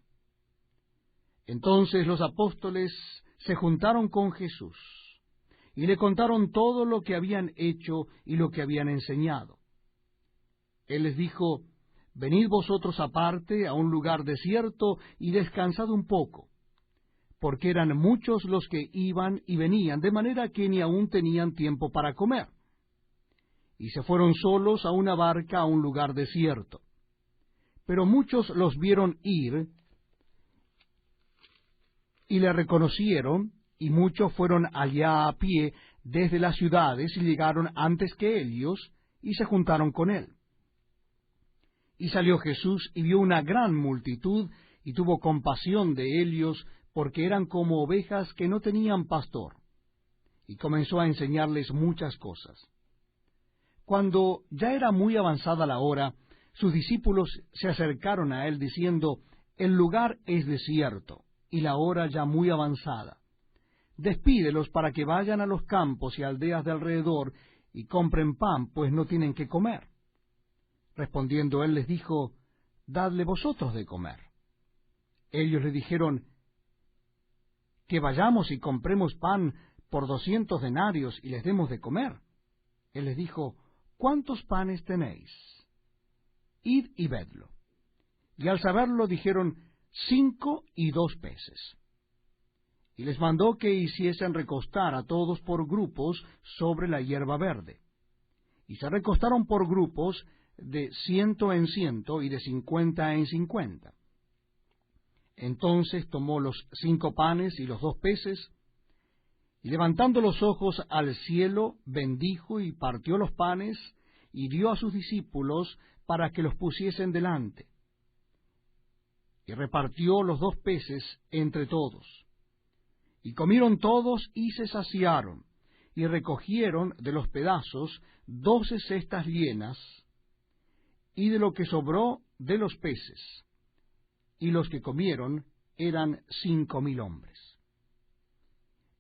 Entonces los apóstoles se juntaron con Jesús, y le contaron todo lo que habían hecho y lo que habían enseñado. Él les dijo: venid vosotros aparte a un lugar desierto y descansad un poco, porque eran muchos los que iban y venían, de manera que ni aún tenían tiempo para comer. Y se fueron solos a una barca a un lugar desierto. Pero muchos los vieron ir y le reconocieron, y muchos fueron allá a pie desde las ciudades y llegaron antes que ellos y se juntaron con él. Y salió Jesús y vio una gran multitud y tuvo compasión de ellos, porque eran como ovejas que no tenían pastor, y comenzó a enseñarles muchas cosas. Cuando ya era muy avanzada la hora, sus discípulos se acercaron a él diciendo: el lugar es desierto, y la hora ya muy avanzada. Despídelos para que vayan a los campos y aldeas de alrededor y compren pan, pues no tienen que comer. Respondiendo él les dijo: dadle vosotros de comer. Ellos le dijeron: que vayamos y compremos pan por 200 denarios y les demos de comer. Él les dijo: ¿cuántos panes tenéis? Id y vedlo. Y al saberlo dijeron: 5 y 2 peces. Y les mandó que hiciesen recostar a todos por grupos sobre la hierba verde. Y se recostaron por grupos de 100 en 100 y de 50 en 50. Entonces tomó los 5 panes y los 2 peces, y levantando los ojos al cielo, bendijo y partió los panes, y dio a sus discípulos para que los pusiesen delante. Y repartió los 2 peces entre todos. Y comieron todos y se saciaron, y recogieron de los pedazos 12 cestas llenas, y de lo que sobró de los peces. Y los que comieron eran 5,000 hombres.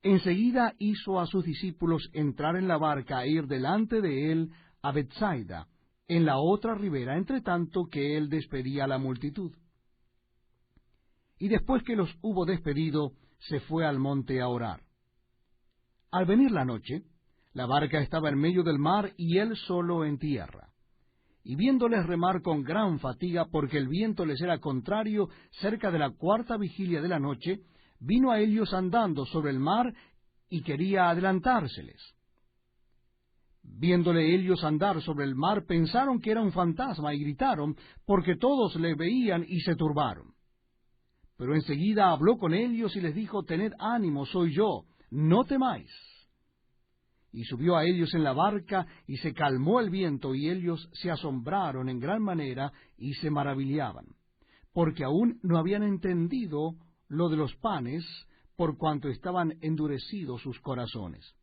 Enseguida hizo a sus discípulos entrar en la barca e ir delante de él a Betsaida, en la otra ribera, entre tanto que él despedía a la multitud. Y después que los hubo despedido, se fue al monte a orar. Al venir la noche, la barca estaba en medio del mar y él solo en tierra. Y viéndoles remar con gran fatiga, porque el viento les era contrario, cerca de la 4ª vigilia de la noche, vino a ellos andando sobre el mar y quería adelantárseles. Viéndole ellos andar sobre el mar, pensaron que era un fantasma y gritaron, porque todos le veían y se turbaron. Pero enseguida habló con ellos y les dijo: tened ánimo, soy yo, no temáis. Y subió a ellos en la barca, y se calmó el viento, y ellos se asombraron en gran manera, y se maravillaban, porque aún no habían entendido lo de los panes, por cuanto estaban endurecidos sus corazones.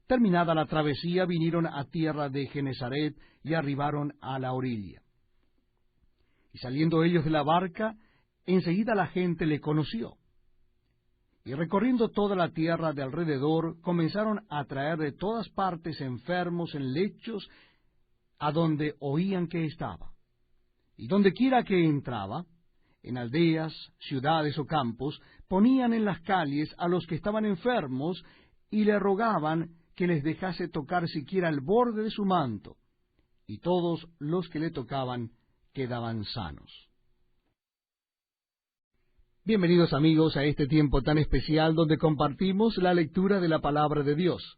Terminada la travesía, vinieron a tierra de Genesaret, y arribaron a la orilla. Y saliendo ellos de la barca, enseguida la gente le conoció. Y recorriendo toda la tierra de alrededor, comenzaron a traer de todas partes enfermos en lechos, a donde oían que estaba. Y donde quiera que entraba, en aldeas, ciudades o campos, ponían en las calles a los que estaban enfermos, y le rogaban que les dejase tocar siquiera el borde de su manto, y todos los que le tocaban quedaban sanos. Bienvenidos amigos a este tiempo tan especial donde compartimos la lectura de la Palabra de Dios.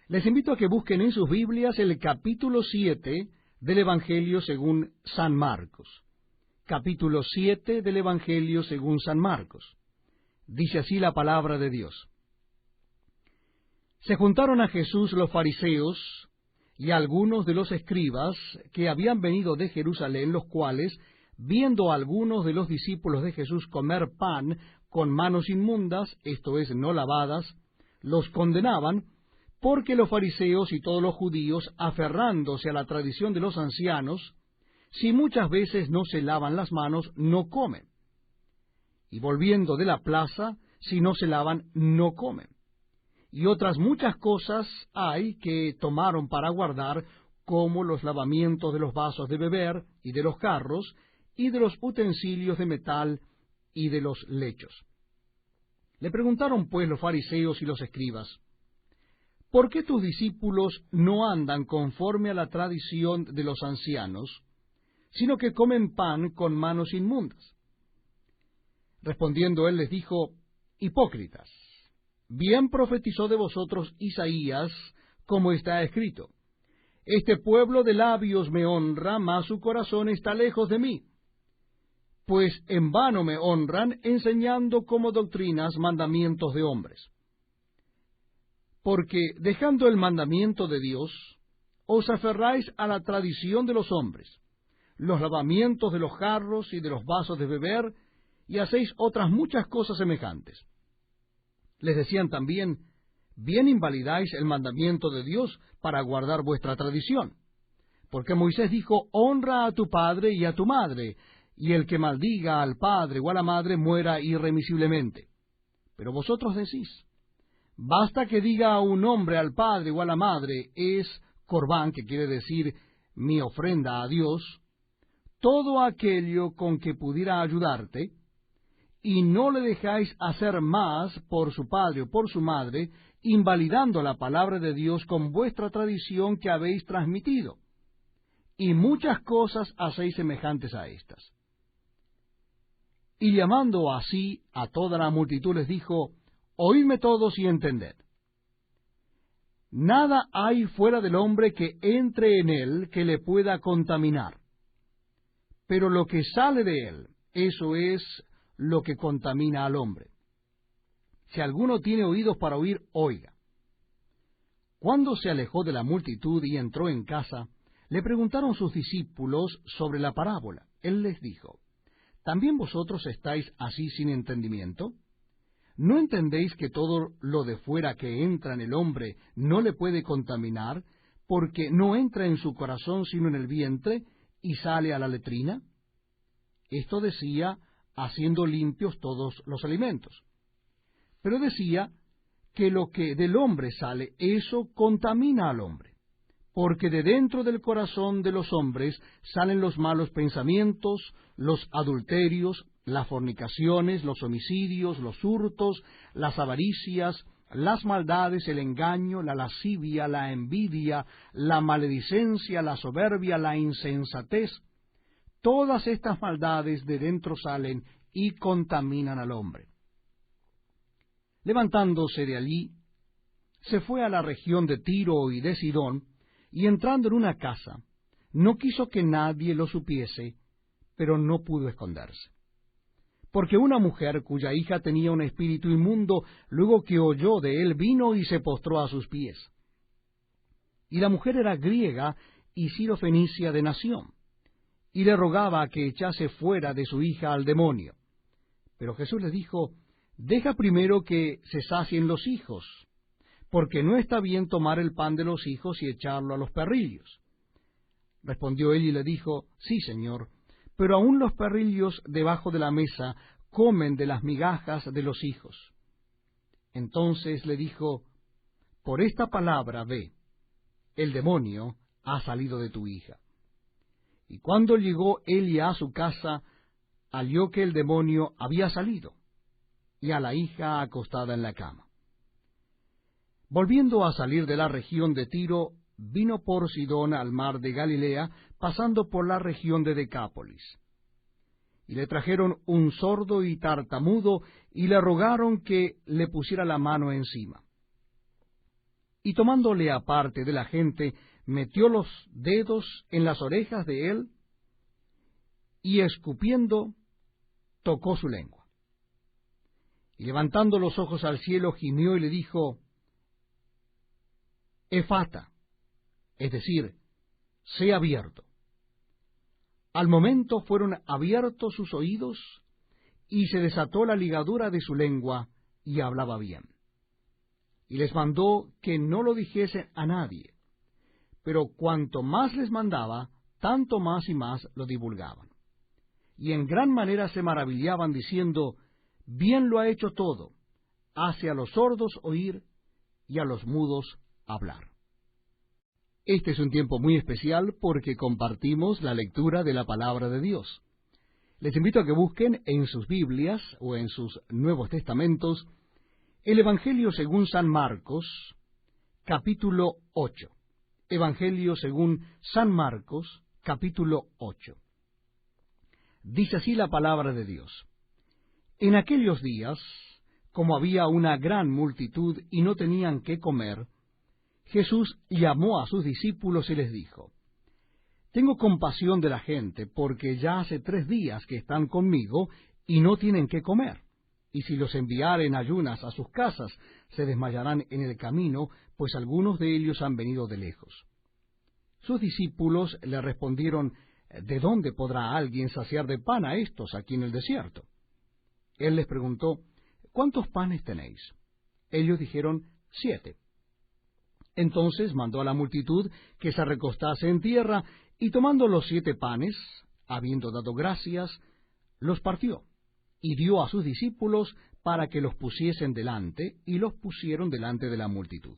Les invito a que busquen en sus Biblias el capítulo 7 del Evangelio según San Marcos. Capítulo 7 del Evangelio según San Marcos. Dice así la Palabra de Dios. Se juntaron a Jesús los fariseos y algunos de los escribas que habían venido de Jerusalén, los cuales, viendo a algunos de los discípulos de Jesús comer pan con manos inmundas, esto es, no lavadas, los condenaban, porque los fariseos y todos los judíos, aferrándose a la tradición de los ancianos, si muchas veces no se lavan las manos, no comen. Y volviendo de la plaza, si no se lavan, no comen. Y otras muchas cosas hay que tomaron para guardar, como los lavamientos de los vasos de beber y de los carros, y de los utensilios de metal y de los lechos. Le preguntaron pues los fariseos y los escribas: ¿por qué tus discípulos no andan conforme a la tradición de los ancianos, sino que comen pan con manos inmundas. Respondiendo él les dijo: Hipócritas, bien profetizó de vosotros Isaías, como está escrito: Este pueblo de labios me honra, mas su corazón está lejos de mí. Pues en vano me honran, enseñando como doctrinas mandamientos de hombres. Porque, dejando el mandamiento de Dios, os aferráis a la tradición de los hombres, los lavamientos de los jarros y de los vasos de beber, y hacéis otras muchas cosas semejantes. Les decían también: bien invalidáis el mandamiento de Dios para guardar vuestra tradición. Porque Moisés dijo: honra a tu padre y a tu madre, y el que maldiga al padre o a la madre muera irremisiblemente. Pero vosotros decís: basta que diga a un hombre al padre o a la madre, es corbán, que quiere decir mi ofrenda a Dios, todo aquello con que pudiera ayudarte, y no le dejáis hacer más por su padre o por su madre, invalidando la palabra de Dios con vuestra tradición que habéis transmitido. Y muchas cosas hacéis semejantes a estas. Y llamando así a toda la multitud les dijo: oídme todos y entended. Nada hay fuera del hombre que entre en él que le pueda contaminar. Pero lo que sale de él, eso es lo que contamina al hombre. Si alguno tiene oídos para oír, oiga. Cuando se alejó de la multitud y entró en casa, le preguntaron sus discípulos sobre la parábola. Él les dijo: ¿también vosotros estáis así sin entendimiento? ¿No entendéis que todo lo de fuera que entra en el hombre no le puede contaminar, porque no entra en su corazón sino en el vientre, y sale a la letrina? Esto decía haciendo limpios todos los alimentos. Pero decía que lo que del hombre sale, eso contamina al hombre, porque de dentro del corazón de los hombres salen los malos pensamientos, los adulterios, las fornicaciones, los homicidios, los hurtos, las avaricias, las maldades, el engaño, la lascivia, la envidia, la maledicencia, la soberbia, la insensatez. Todas estas maldades de dentro salen y contaminan al hombre. Levantándose de allí, se fue a la región de Tiro y de Sidón, y entrando en una casa, no quiso que nadie lo supiese, pero no pudo esconderse. Porque una mujer cuya hija tenía un espíritu inmundo, luego que oyó de él, vino y se postró a sus pies. Y la mujer era griega y sirofenicia de nación, y le rogaba que echase fuera de su hija al demonio. Pero Jesús le dijo: deja primero que se sacien los hijos, porque no está bien tomar el pan de los hijos y echarlo a los perrillos. Respondió él y le dijo: sí, Señor, pero aun los perrillos debajo de la mesa comen de las migajas de los hijos. Entonces le dijo: por esta palabra ve, el demonio ha salido de tu hija. Y cuando llegó él a su casa, halló que el demonio había salido, y a la hija acostada en la cama. Volviendo a salir de la región de Tiro, vino por Sidón al mar de Galilea, pasando por la región de Decápolis. Y le trajeron un sordo y tartamudo, y le rogaron que le pusiera la mano encima. Y tomándole aparte de la gente, metió los dedos en las orejas de él, y escupiendo, tocó su lengua. Y levantando los ojos al cielo, gimió y le dijo: Efata, es decir, sé abierto. Al momento fueron abiertos sus oídos, y se desató la ligadura de su lengua, y hablaba bien. Y les mandó que no lo dijesen a nadie, pero cuanto más les mandaba, tanto más y más lo divulgaban. Y en gran manera se maravillaban, diciendo: bien lo ha hecho todo, hace a los sordos oír y a los mudos hablar. Este es un tiempo muy especial porque compartimos la lectura de la palabra de Dios. Les invito a que busquen en sus Biblias o en sus Nuevos Testamentos el Evangelio según San Marcos, capítulo 8. Evangelio según San Marcos, capítulo 8. Dice así la palabra de Dios. En aquellos días, como había una gran multitud y no tenían qué comer, Jesús llamó a sus discípulos y les dijo, Tengo compasión de la gente, porque ya hace 3 días que están conmigo y no tienen qué comer. Y si los enviare en ayunas a sus casas, se desmayarán en el camino, pues algunos de ellos han venido de lejos. Sus discípulos le respondieron, ¿De dónde podrá alguien saciar de pan a estos aquí en el desierto? Él les preguntó, ¿cuántos panes tenéis? Ellos dijeron, 7. Entonces mandó a la multitud que se recostase en tierra, y tomando los 7 panes, habiendo dado gracias, los partió, y dio a sus discípulos para que los pusiesen delante, y los pusieron delante de la multitud.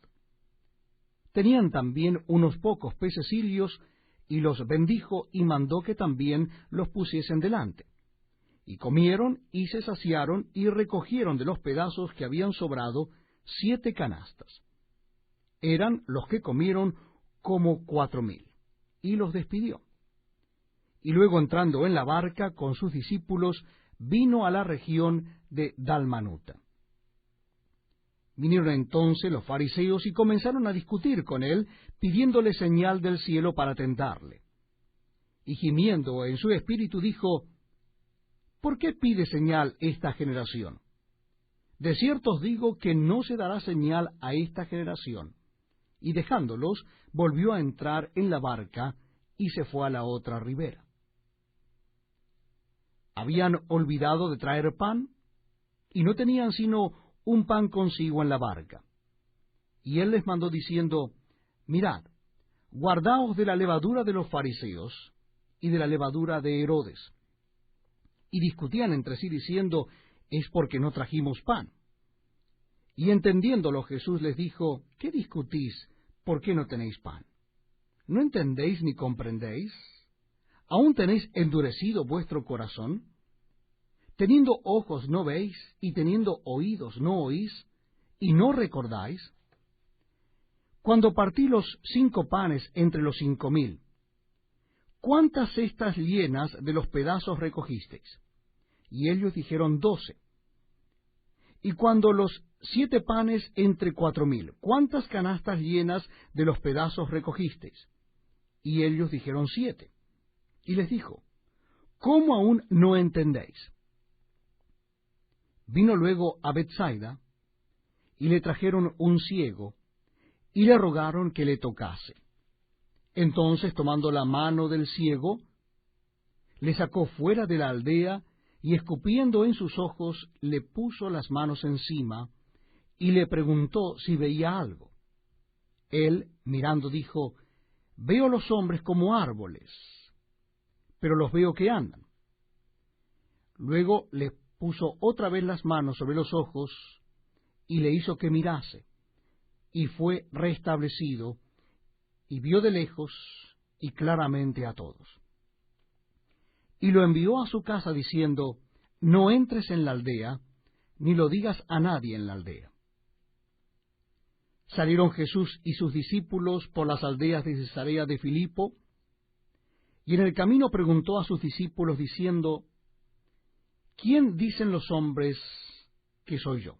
Tenían también unos pocos pececillos, y los bendijo, y mandó que también los pusiesen delante. Y comieron, y se saciaron, y recogieron de los pedazos que habían sobrado 7 canastas. Eran los que comieron como 4,000, y los despidió. Y luego, entrando en la barca con sus discípulos, vino a la región de Dalmanuta. Vinieron entonces los fariseos y comenzaron a discutir con él, pidiéndole señal del cielo para tentarle. Y gimiendo en su espíritu dijo, ¿por qué pide señal esta generación? De cierto os digo que no se dará señal a esta generación. Y dejándolos, volvió a entrar en la barca y se fue a la otra ribera. Habían olvidado de traer pan, y no tenían sino un pan consigo en la barca. Y él les mandó diciendo, Mirad, guardaos de la levadura de los fariseos y de la levadura de Herodes. Y discutían entre sí diciendo, es porque no trajimos pan. Y entendiéndolo Jesús les dijo, ¿qué discutís? ¿Por qué no tenéis pan? ¿No entendéis ni comprendéis? ¿Aún tenéis endurecido vuestro corazón? ¿Teniendo ojos no veis, y teniendo oídos no oís, y no recordáis? Cuando partí los 5 panes entre los 5,000, ¿cuántas cestas llenas de los pedazos recogisteis? Y ellos dijeron 12. Y cuando los 7 panes entre 4,000, ¿cuántas canastas llenas de los pedazos recogisteis? Y ellos dijeron 7. Y les dijo, ¿cómo aún no entendéis? Vino luego a Betsaida, y le trajeron un ciego, y le rogaron que le tocase. Entonces, tomando la mano del ciego, le sacó fuera de la aldea, y escupiendo en sus ojos, le puso las manos encima, y le preguntó si veía algo. Él, mirando, dijo, Veo los hombres como árboles, pero los veo que andan. Luego le puso otra vez las manos sobre los ojos, y le hizo que mirase, y fue restablecido, y vio de lejos y claramente a todos. Y lo envió a su casa diciendo, no entres en la aldea, ni lo digas a nadie en la aldea. Salieron Jesús y sus discípulos por las aldeas de Cesarea de Filipo, y en el camino preguntó a sus discípulos diciendo, ¿quién dicen los hombres que soy yo?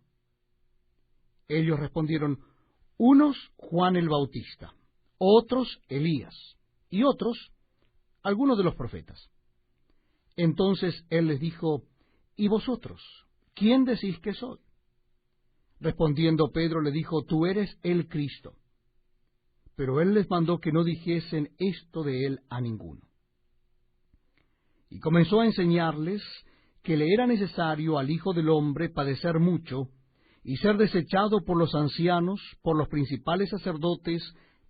Ellos respondieron, unos Juan el Bautista, otros Elías, y otros algunos de los profetas. Entonces él les dijo, ¿y vosotros? ¿Quién decís que soy? Respondiendo Pedro le dijo, tú eres el Cristo. Pero él les mandó que no dijesen esto de él a ninguno. Y comenzó a enseñarles que le era necesario al Hijo del Hombre padecer mucho, y ser desechado por los ancianos, por los principales sacerdotes,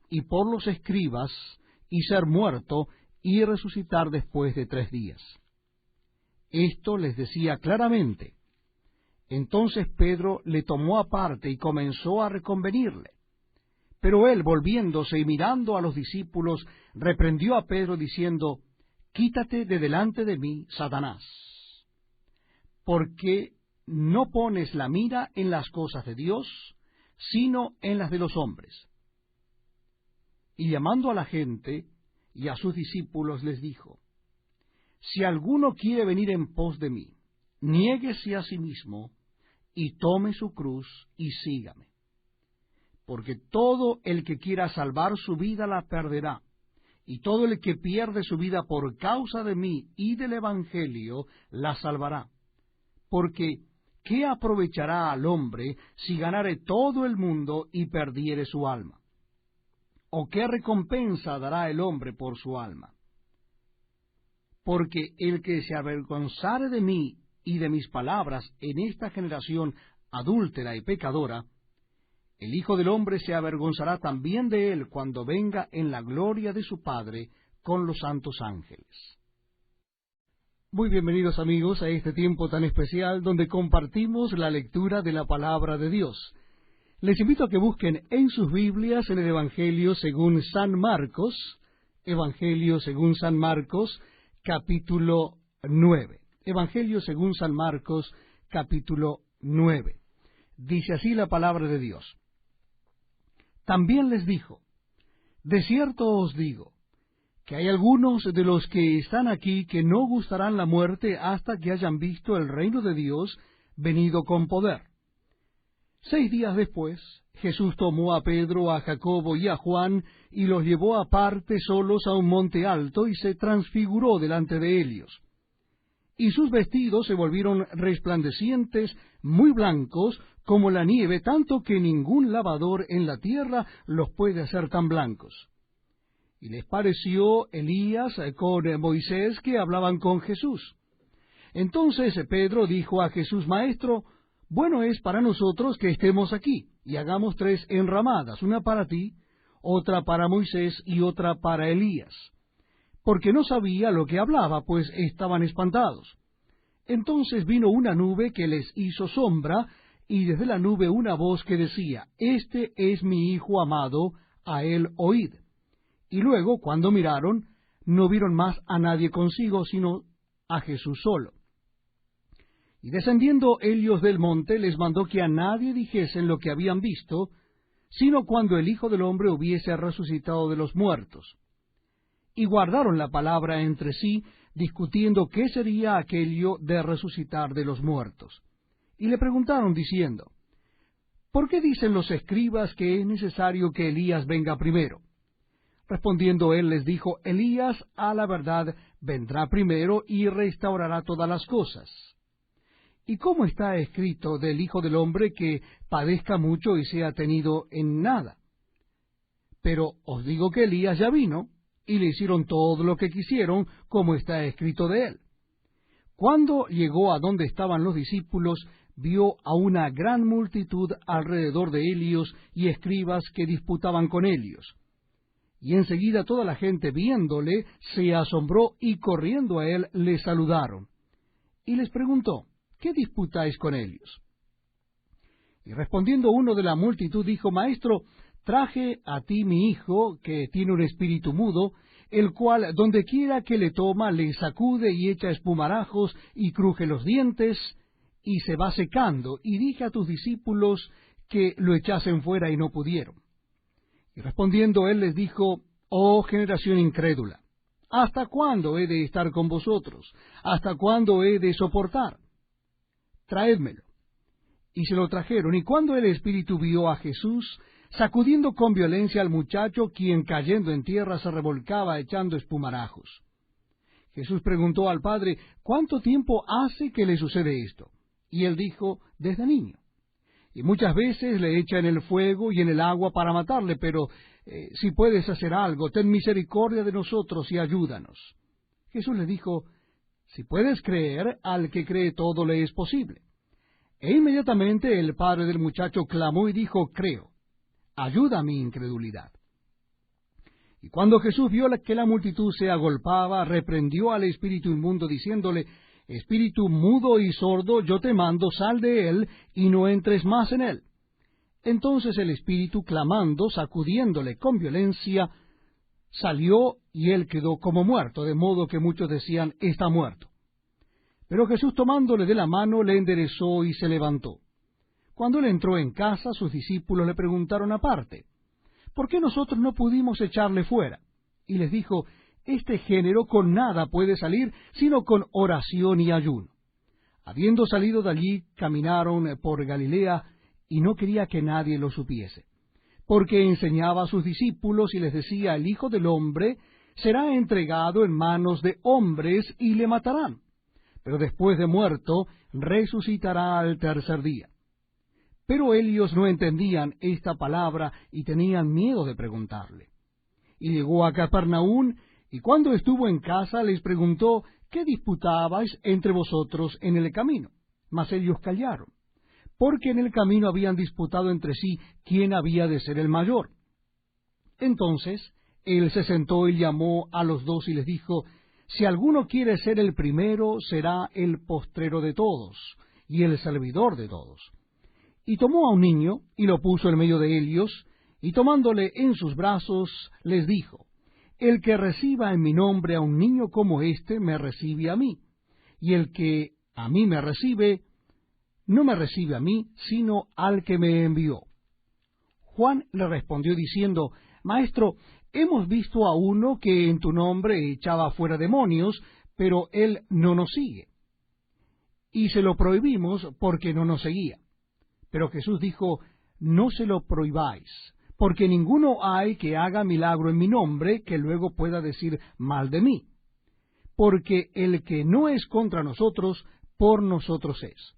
y por los escribas, y ser muerto, y resucitar después de 3 días. Esto les decía claramente. Entonces Pedro le tomó aparte y comenzó a reconvenirle. Pero él, volviéndose y mirando a los discípulos, reprendió a Pedro diciendo, quítate de delante de mí, Satanás, porque no pones la mira en las cosas de Dios, sino en las de los hombres. Y llamando a la gente y a sus discípulos les dijo, si alguno quiere venir en pos de mí, niéguese a sí mismo, y tome su cruz, y sígame. Porque todo el que quiera salvar su vida la perderá, y todo el que pierde su vida por causa de mí y del Evangelio la salvará. Porque, ¿qué aprovechará al hombre si ganare todo el mundo y perdiere su alma? ¿O qué recompensa dará el hombre por su alma? Porque el que se avergonzare de mí y de mis palabras en esta generación adúltera y pecadora, el Hijo del Hombre se avergonzará también de él cuando venga en la gloria de su Padre con los santos ángeles. Muy bienvenidos amigos a este tiempo tan especial donde compartimos la lectura de la palabra de Dios. Les invito a que busquen en sus Biblias en el Evangelio según San Marcos, capítulo 9. Evangelio según San Marcos, capítulo 9. Dice así la palabra de Dios. También les dijo, de cierto os digo, que hay algunos de los que están aquí que no gustarán la muerte hasta que hayan visto el reino de Dios venido con poder. 6 días después, Jesús tomó a Pedro, a Jacobo y a Juan, y los llevó aparte solos a un monte alto, y se transfiguró delante de ellos. Y sus vestidos se volvieron resplandecientes, muy blancos, como la nieve, tanto que ningún lavador en la tierra los puede hacer tan blancos. Y les pareció Elías con Moisés que hablaban con Jesús. Entonces Pedro dijo a Jesús, Maestro, bueno es para nosotros que estemos aquí, y hagamos 3 enramadas, una para ti, otra para Moisés y otra para Elías. Porque no sabía lo que hablaba, pues estaban espantados. Entonces vino una nube que les hizo sombra, y desde la nube una voz que decía, Este es mi Hijo amado, a él oíd. Y luego, cuando miraron, no vieron más a nadie consigo, sino a Jesús solo. Y descendiendo ellos del monte, les mandó que a nadie dijesen lo que habían visto, sino cuando el Hijo del Hombre hubiese resucitado de los muertos. Y guardaron la palabra entre sí, discutiendo qué sería aquello de resucitar de los muertos. Y le preguntaron diciendo, ¿por qué dicen los escribas que es necesario que Elías venga primero? Respondiendo él les dijo, Elías a la verdad vendrá primero y restaurará todas las cosas. ¿Y cómo está escrito del Hijo del Hombre que padezca mucho y sea tenido en nada? Pero os digo que Elías ya vino, y le hicieron todo lo que quisieron, como está escrito de él. Cuando llegó a donde estaban los discípulos, vio a una gran multitud alrededor de ellos y escribas que disputaban con ellos. Y enseguida toda la gente viéndole se asombró y corriendo a él le saludaron. Y les preguntó, ¿qué disputáis con ellos? Y respondiendo uno de la multitud dijo, Maestro, traje a ti mi hijo, que tiene un espíritu mudo, el cual donde quiera que le toma, le sacude y echa espumarajos y cruje los dientes, y se va secando, y dije a tus discípulos que lo echasen fuera y no pudieron. Y respondiendo él les dijo, Oh generación incrédula, ¿hasta cuándo he de estar con vosotros? ¿Hasta cuándo he de soportar? Traédmelo. Y se lo trajeron, y cuando el espíritu vio a Jesús, sacudiendo con violencia al muchacho, quien cayendo en tierra se revolcaba echando espumarajos. Jesús preguntó al padre, ¿cuánto tiempo hace que le sucede esto? Y él dijo, desde niño. Y muchas veces le echa en el fuego y en el agua para matarle, pero si puedes hacer algo, ten misericordia de nosotros y ayúdanos. Jesús le dijo, si puedes creer, al que cree todo le es posible. E inmediatamente el padre del muchacho clamó y dijo, creo, ayuda a mi incredulidad. Y cuando Jesús vio que la multitud se agolpaba, reprendió al espíritu inmundo, diciéndole, Espíritu mudo y sordo, yo te mando, sal de él, y no entres más en él. Entonces el espíritu, clamando, sacudiéndole con violencia, salió, y él quedó como muerto, de modo que muchos decían, está muerto. Pero Jesús, tomándole de la mano, le enderezó y se levantó. Cuando él entró en casa, sus discípulos le preguntaron aparte, ¿por qué nosotros no pudimos echarle fuera? Y les dijo, este género con nada puede salir, sino con oración y ayuno. Habiendo salido de allí, caminaron por Galilea, y no quería que nadie lo supiese, porque enseñaba a sus discípulos y les decía: el Hijo del Hombre será entregado en manos de hombres y le matarán, pero después de muerto resucitará al tercer día. Pero ellos no entendían esta palabra y tenían miedo de preguntarle. Y llegó a Capernaum, y cuando estuvo en casa les preguntó: ¿qué disputabais entre vosotros en el camino? Mas ellos callaron, porque en el camino habían disputado entre sí quién había de ser el mayor. Entonces él se sentó y llamó a los dos y les dijo: si alguno quiere ser el primero, será el postrero de todos, y el servidor de todos. Y tomó a un niño, y lo puso en medio de ellos, y tomándole en sus brazos, les dijo: el que reciba en mi nombre a un niño como éste, me recibe a mí, y el que a mí me recibe, no me recibe a mí, sino al que me envió. Juan le respondió diciendo: Maestro, hemos visto a uno que en tu nombre echaba fuera demonios, pero él no nos sigue. Y se lo prohibimos porque no nos seguía. Pero Jesús dijo: no se lo prohibáis, porque ninguno hay que haga milagro en mi nombre que luego pueda decir mal de mí. Porque el que no es contra nosotros, por nosotros es.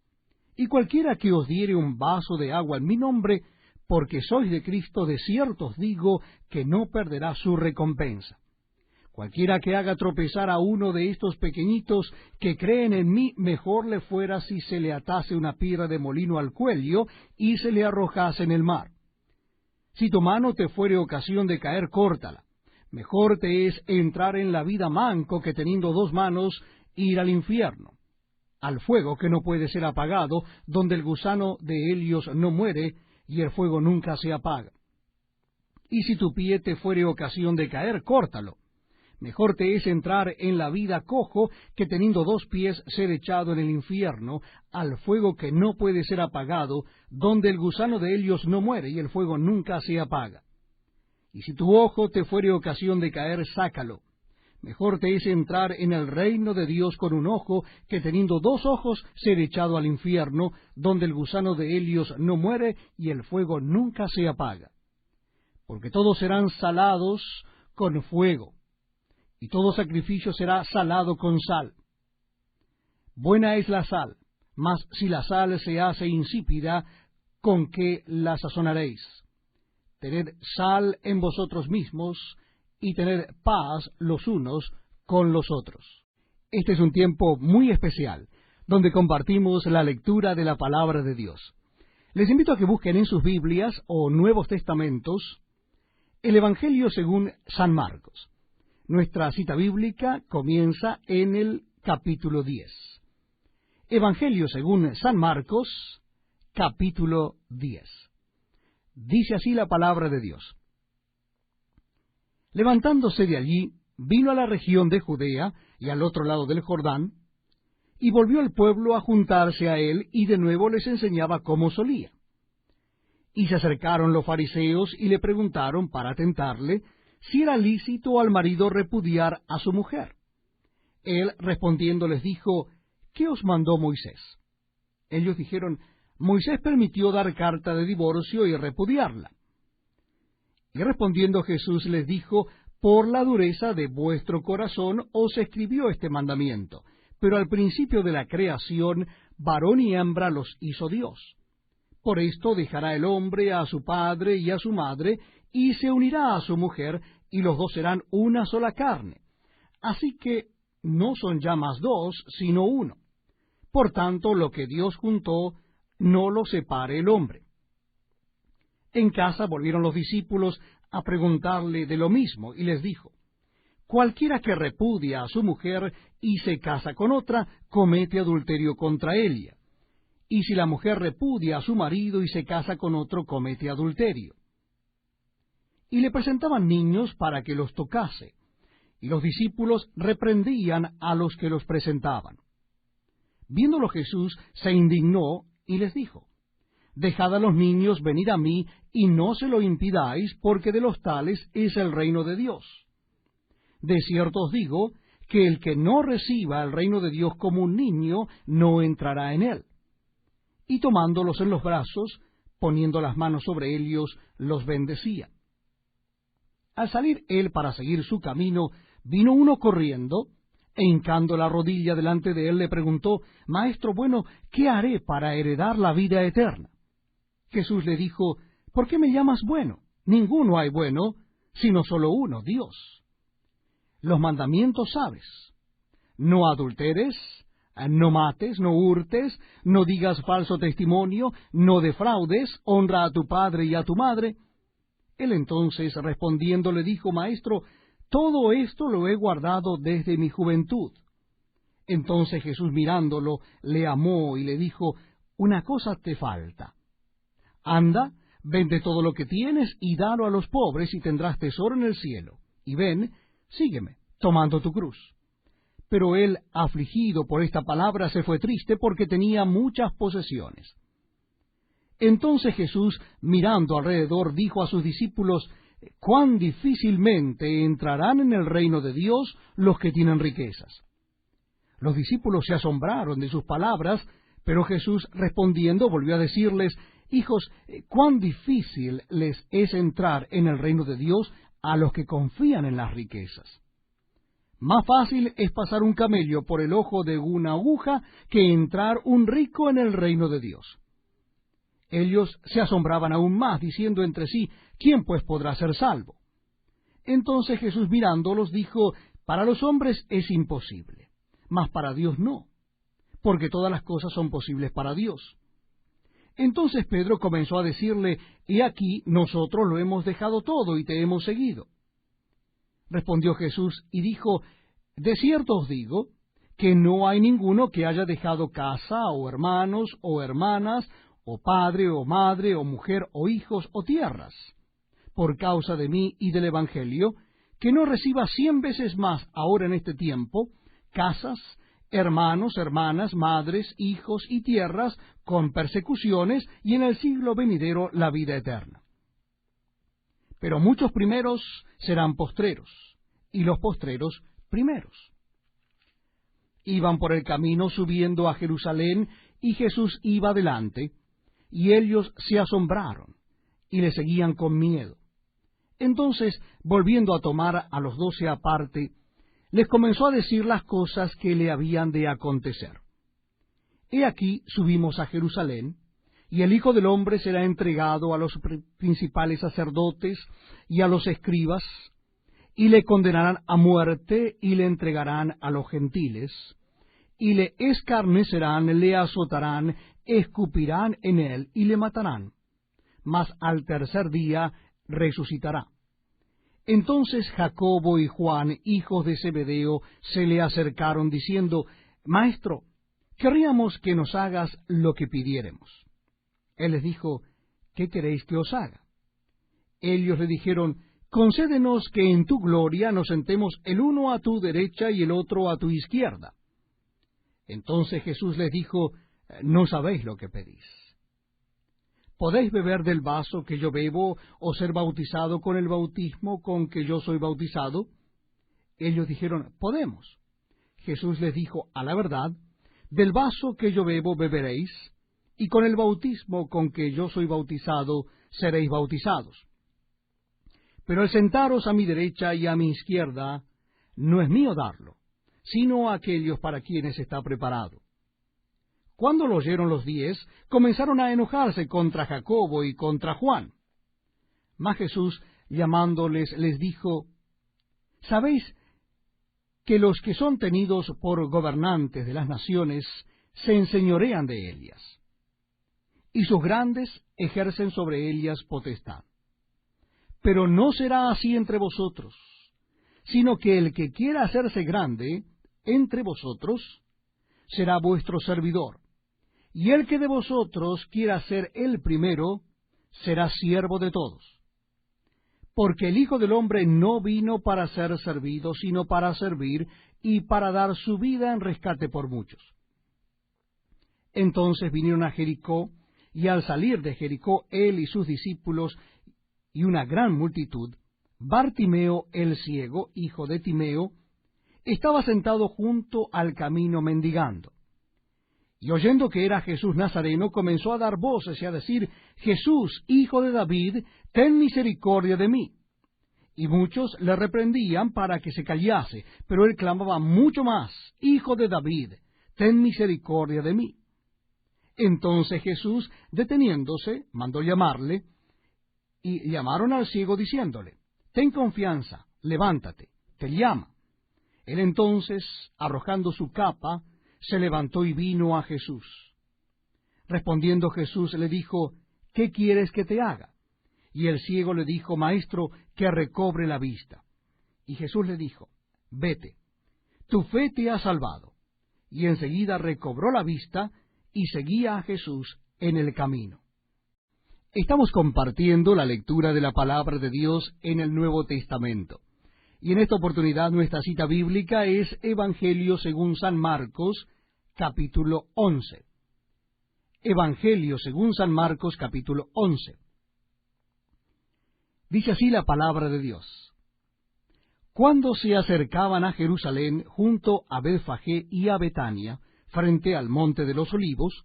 Y cualquiera que os diere un vaso de agua en mi nombre, porque sois de Cristo, de cierto os digo que no perderá su recompensa. Cualquiera que haga tropezar a uno de estos pequeñitos que creen en mí, mejor le fuera si se le atase una piedra de molino al cuello y se le arrojase en el mar. Si tu mano te fuere ocasión de caer, córtala. Mejor te es entrar en la vida manco que teniendo dos manos ir al infierno, al fuego que no puede ser apagado, donde el gusano de ellos no muere y el fuego nunca se apaga. Y si tu pie te fuere ocasión de caer, córtalo. Mejor te es entrar en la vida cojo que teniendo dos pies ser echado en el infierno, al fuego que no puede ser apagado, donde el gusano de ellos no muere y el fuego nunca se apaga. Y si tu ojo te fuere ocasión de caer, sácalo. Mejor te es entrar en el reino de Dios con un ojo que teniendo dos ojos ser echado al infierno, donde el gusano de ellos no muere y el fuego nunca se apaga. Porque todos serán salados con fuego, y todo sacrificio será salado con sal. Buena es la sal, mas si la sal se hace insípida, ¿con qué la sazonaréis? Tened sal en vosotros mismos, y tened paz los unos con los otros. Este es un tiempo muy especial, donde compartimos la lectura de la palabra de Dios. Les invito a que busquen en sus Biblias o Nuevos Testamentos el Evangelio según San Marcos. Nuestra cita bíblica comienza en el capítulo 10. Evangelio según San Marcos, capítulo 10. Dice así la palabra de Dios. Levantándose de allí, vino a la región de Judea y al otro lado del Jordán, y volvió el pueblo a juntarse a él, y de nuevo les enseñaba como solía. Y se acercaron los fariseos y le preguntaron para tentarle si era lícito al marido repudiar a su mujer. Él respondiendo les dijo: ¿qué os mandó Moisés? Ellos dijeron: Moisés permitió dar carta de divorcio y repudiarla. Y respondiendo Jesús les dijo: por la dureza de vuestro corazón os escribió este mandamiento, pero al principio de la creación, varón y hembra los hizo Dios. Por esto dejará el hombre a su padre y a su madre, y se unirá a su mujer, y los dos serán una sola carne. Así que no son ya más dos, sino uno. Por tanto, lo que Dios juntó, no lo separe el hombre. En casa volvieron los discípulos a preguntarle de lo mismo, y les dijo: cualquiera que repudia a su mujer y se casa con otra, comete adulterio contra ella. Y si la mujer repudia a su marido y se casa con otro, comete adulterio. Y le presentaban niños para que los tocase, y los discípulos reprendían a los que los presentaban. Viéndolo Jesús, se indignó y les dijo: dejad a los niños venir a mí, y no se lo impidáis, porque de los tales es el reino de Dios. De cierto os digo, que el que no reciba el reino de Dios como un niño, no entrará en él. Y tomándolos en los brazos, poniendo las manos sobre ellos, los bendecía. Al salir él para seguir su camino, vino uno corriendo, e hincando la rodilla delante de él, le preguntó: Maestro bueno, ¿qué haré para heredar la vida eterna? Jesús le dijo: ¿Por qué me llamas bueno? Ninguno hay bueno, sino solo uno, Dios. Los mandamientos sabes: no adulteres, no mates, no hurtes, no digas falso testimonio, no defraudes, honra a tu padre y a tu madre. Él entonces, respondiendo, le dijo: Maestro, todo esto lo he guardado desde mi juventud. Entonces Jesús, mirándolo, le amó y le dijo: una cosa te falta. Anda, vende todo lo que tienes y dalo a los pobres, y tendrás tesoro en el cielo. Y ven, sígueme, tomando tu cruz. Pero él, afligido por esta palabra, se fue triste, porque tenía muchas posesiones. Entonces Jesús, mirando alrededor, dijo a sus discípulos: cuán difícilmente entrarán en el reino de Dios los que tienen riquezas. Los discípulos se asombraron de sus palabras, pero Jesús, respondiendo, volvió a decirles: hijos, cuán difícil les es entrar en el reino de Dios a los que confían en las riquezas. Más fácil es pasar un camello por el ojo de una aguja que entrar un rico en el reino de Dios. Ellos se asombraban aún más, diciendo entre sí: ¿quién pues podrá ser salvo? Entonces Jesús, mirándolos, dijo: para los hombres es imposible, mas para Dios no, porque todas las cosas son posibles para Dios. Entonces Pedro comenzó a decirle: he aquí, nosotros lo hemos dejado todo y te hemos seguido. Respondió Jesús y dijo: de cierto os digo, que no hay ninguno que haya dejado casa, o hermanos, o hermanas, o padre, o madre, o mujer, o hijos, o tierras, por causa de mí y del Evangelio, que no reciba 100 veces más ahora en este tiempo, casas, hermanos, hermanas, madres, hijos y tierras, con persecuciones, y en el siglo venidero la vida eterna. Pero muchos primeros serán postreros, y los postreros primeros. Iban por el camino subiendo a Jerusalén, y Jesús iba delante, y ellos se asombraron, y le seguían con miedo. Entonces, volviendo a tomar a los 12 aparte, les comenzó a decir las cosas que le habían de acontecer. He aquí, subimos a Jerusalén, y el Hijo del Hombre será entregado a los principales sacerdotes y a los escribas, y le condenarán a muerte, y le entregarán a los gentiles, y le escarnecerán, le azotarán, escupirán en él, y le matarán. Mas al tercer día resucitará. Entonces Jacobo y Juan, hijos de Zebedeo, se le acercaron, diciendo: Maestro, querríamos que nos hagas lo que pidiéremos. Él les dijo: ¿qué queréis que os haga? Ellos le dijeron: concédenos que en tu gloria nos sentemos el uno a tu derecha y el otro a tu izquierda. Entonces Jesús les dijo: no sabéis lo que pedís. ¿Podéis beber del vaso que yo bebo, o ser bautizado con el bautismo con que yo soy bautizado? Ellos dijeron: podemos. Jesús les dijo: a la verdad, del vaso que yo bebo beberéis, y con el bautismo con que yo soy bautizado seréis bautizados. Pero el sentaros a mi derecha y a mi izquierda no es mío darlo, sino a aquellos para quienes está preparado. Cuando lo oyeron los 10, comenzaron a enojarse contra Jacobo y contra Juan. Mas Jesús, llamándoles, les dijo: ¿sabéis que los que son tenidos por gobernantes de las naciones se enseñorean de ellas, y sus grandes ejercen sobre ellas potestad? Pero no será así entre vosotros, sino que el que quiera hacerse grande entre vosotros será vuestro servidor, y el que de vosotros quiera ser el primero será siervo de todos. Porque el Hijo del Hombre no vino para ser servido, sino para servir, y para dar su vida en rescate por muchos. Entonces vinieron a Jericó, y al salir de Jericó él y sus discípulos y una gran multitud, Bartimeo el ciego, hijo de Timeo, estaba sentado junto al camino mendigando. Y oyendo que era Jesús Nazareno, comenzó a dar voces y a decir: Jesús, hijo de David, ten misericordia de mí. Y muchos le reprendían para que se callase, pero él clamaba mucho más: Hijo de David, ten misericordia de mí. Entonces Jesús, deteniéndose, mandó llamarle, y llamaron al ciego diciéndole: Ten confianza, levántate, te llama. Él entonces, arrojando su capa, se levantó y vino a Jesús. Respondiendo Jesús le dijo: ¿Qué quieres que te haga? Y el ciego le dijo: Maestro, que recobre la vista. Y Jesús le dijo: Vete, tu fe te ha salvado. Y enseguida recobró la vista y seguía a Jesús en el camino. Estamos compartiendo la lectura de la palabra de Dios en el Nuevo Testamento. Y en esta oportunidad nuestra cita bíblica es Evangelio según San Marcos, capítulo 11. Evangelio según San Marcos, capítulo 11. Dice así la palabra de Dios. Cuando se acercaban a Jerusalén, junto a Betfagé y a Betania, frente al monte de los Olivos,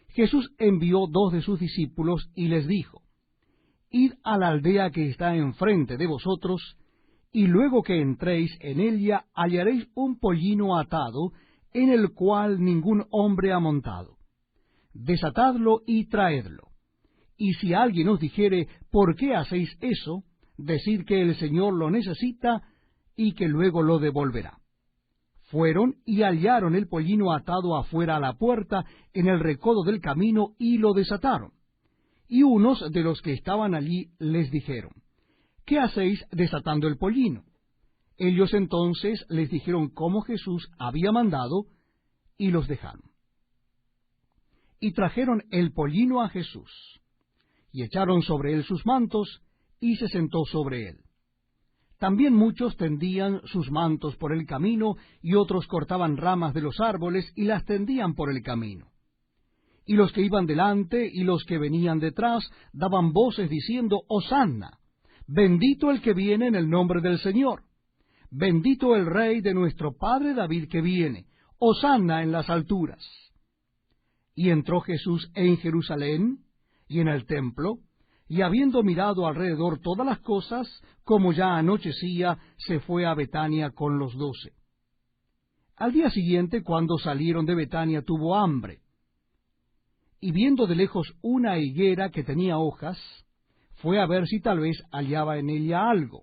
Jesús envió 2 de sus discípulos y les dijo: Id a la aldea que está enfrente de vosotros, y luego que entréis en ella hallaréis un pollino atado, en el cual ningún hombre ha montado. Desatadlo y traedlo. Y si alguien os dijere: ¿por qué hacéis eso?, decid que el Señor lo necesita y que luego lo devolverá. Fueron y hallaron el pollino atado afuera a la puerta, en el recodo del camino, y lo desataron. Y unos de los que estaban allí les dijeron: ¿qué hacéis desatando el pollino? Ellos entonces les dijeron cómo Jesús había mandado, y los dejaron. Y trajeron el pollino a Jesús, y echaron sobre él sus mantos, y se sentó sobre él. También muchos tendían sus mantos por el camino, y otros cortaban ramas de los árboles y las tendían por el camino. Y los que iban delante y los que venían detrás daban voces diciendo: Hosanna, bendito el que viene en el nombre del Señor, bendito el Rey de nuestro Padre David que viene, Hosanna en las alturas. Y entró Jesús en Jerusalén y en el templo, y habiendo mirado alrededor todas las cosas, como ya anochecía, se fue a Betania con los 12. Al día siguiente, cuando salieron de Betania, tuvo hambre. Y viendo de lejos una higuera que tenía hojas, fue a ver si tal vez hallaba en ella algo.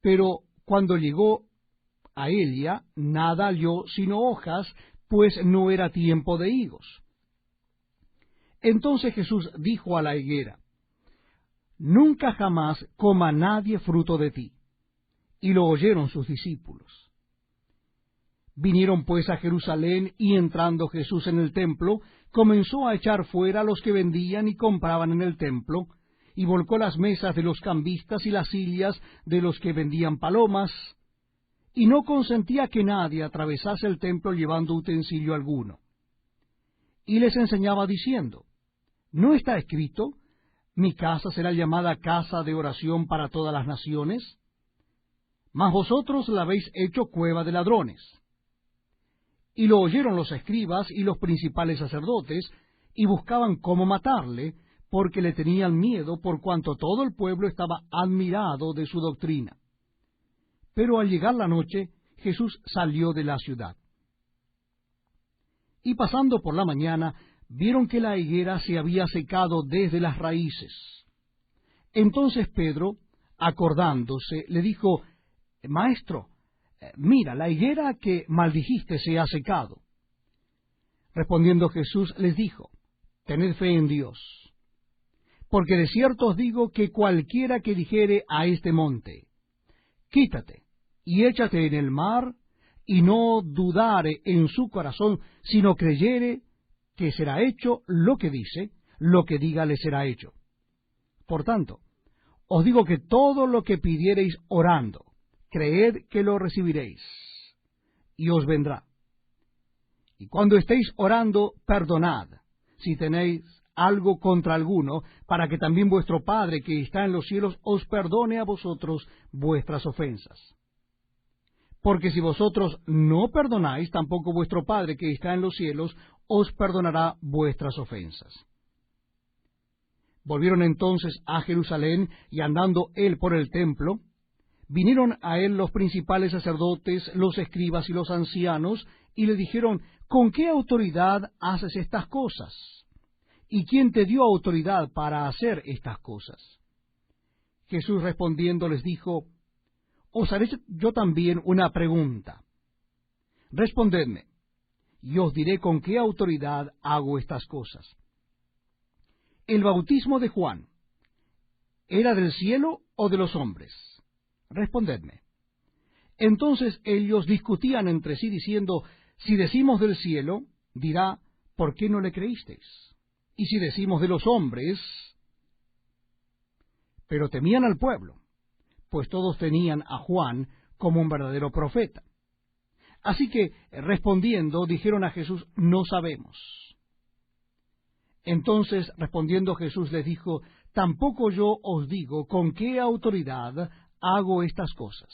Pero cuando llegó a ella, nada halló sino hojas, pues no era tiempo de higos. Entonces Jesús dijo a la higuera: Nunca jamás coma nadie fruto de ti. Y lo oyeron sus discípulos. Vinieron pues a Jerusalén, y entrando Jesús en el templo, comenzó a echar fuera a los que vendían y compraban en el templo, y volcó las mesas de los cambistas y las sillas de los que vendían palomas, y no consentía que nadie atravesase el templo llevando utensilio alguno. Y les enseñaba diciendo: ¿no está escrito: mi casa será llamada casa de oración para todas las naciones? Mas vosotros la habéis hecho cueva de ladrones. Y lo oyeron los escribas y los principales sacerdotes, y buscaban cómo matarle, porque le tenían miedo, por cuanto todo el pueblo estaba admirado de su doctrina. Pero al llegar la noche, Jesús salió de la ciudad. Y pasando por la mañana, vieron que la higuera se había secado desde las raíces. Entonces Pedro, acordándose, le dijo: Maestro, mira, la higuera que maldijiste se ha secado. Respondiendo Jesús les dijo: Tened fe en Dios, porque de cierto os digo que cualquiera que dijere a este monte: Quítate y échate en el mar, y no dudare en su corazón, sino creyere que será hecho lo que dice, lo que diga le será hecho. Por tanto, os digo que todo lo que pidiereis orando, creed que lo recibiréis, y os vendrá. Y cuando estéis orando, perdonad, si tenéis algo contra alguno, para que también vuestro Padre que está en los cielos os perdone a vosotros vuestras ofensas. Porque si vosotros no perdonáis, tampoco vuestro Padre que está en los cielos os perdonará vuestras ofensas. Volvieron entonces a Jerusalén, y andando él por el templo, vinieron a él los principales sacerdotes, los escribas y los ancianos, y le dijeron: ¿Con qué autoridad haces estas cosas? ¿Y quién te dio autoridad para hacer estas cosas? Jesús respondiendo les dijo: Os haré yo también una pregunta. Respondedme, y os diré con qué autoridad hago estas cosas. ¿El bautismo de Juan era del cielo o de los hombres? Respondedme. Entonces ellos discutían entre sí, diciendo: Si decimos del cielo, dirá: ¿por qué no le creísteis? Y si decimos de los hombres... Pero temían al pueblo, pues todos tenían a Juan como un verdadero profeta. Así que, respondiendo, dijeron a Jesús: No sabemos. Entonces, respondiendo Jesús, les dijo: Tampoco yo os digo con qué autoridad hago estas cosas.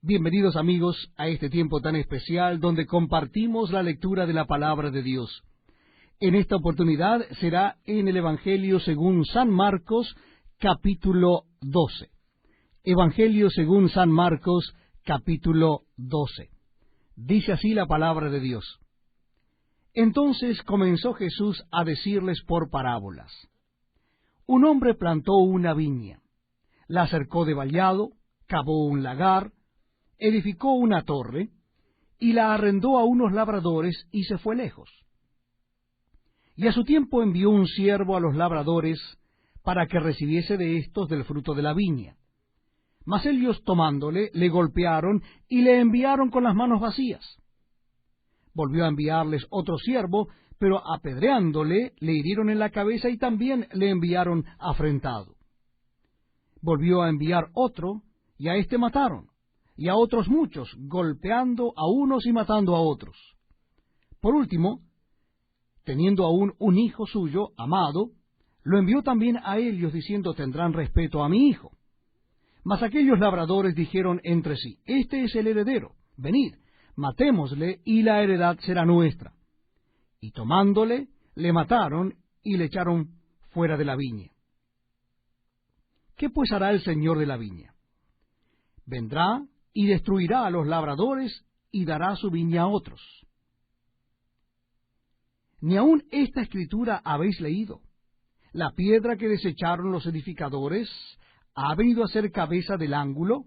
Bienvenidos, amigos, a este tiempo tan especial donde compartimos la lectura de la palabra de Dios. En esta oportunidad será en el Evangelio según San Marcos, capítulo 12. Evangelio según San Marcos, capítulo 12. Dice así la palabra de Dios. Entonces comenzó Jesús a decirles por parábolas. Un hombre plantó una viña, la cercó de vallado, cavó un lagar, edificó una torre, y la arrendó a unos labradores, y se fue lejos. Y a su tiempo envió un siervo a los labradores, para que recibiese de éstos del fruto de la viña. Mas ellos, tomándole, le golpearon, y le enviaron con las manos vacías. Volvió a enviarles otro siervo, pero apedreándole, le hirieron en la cabeza, y también le enviaron afrentado. Volvió a enviar otro, y a éste mataron, y a otros muchos, golpeando a unos y matando a otros. Por último, teniendo aún un hijo suyo, amado, lo envió también a ellos, diciendo: Tendrán respeto a mi hijo. Mas aquellos labradores dijeron entre sí: Este es el heredero, venid, matémosle, y la heredad será nuestra. Y tomándole, le mataron, y le echaron fuera de la viña. ¿Qué pues hará el señor de la viña? Vendrá y destruirá a los labradores, y dará su viña a otros. ¿Ni aun esta escritura habéis leído? La piedra que desecharon los edificadores ha venido a ser cabeza del ángulo.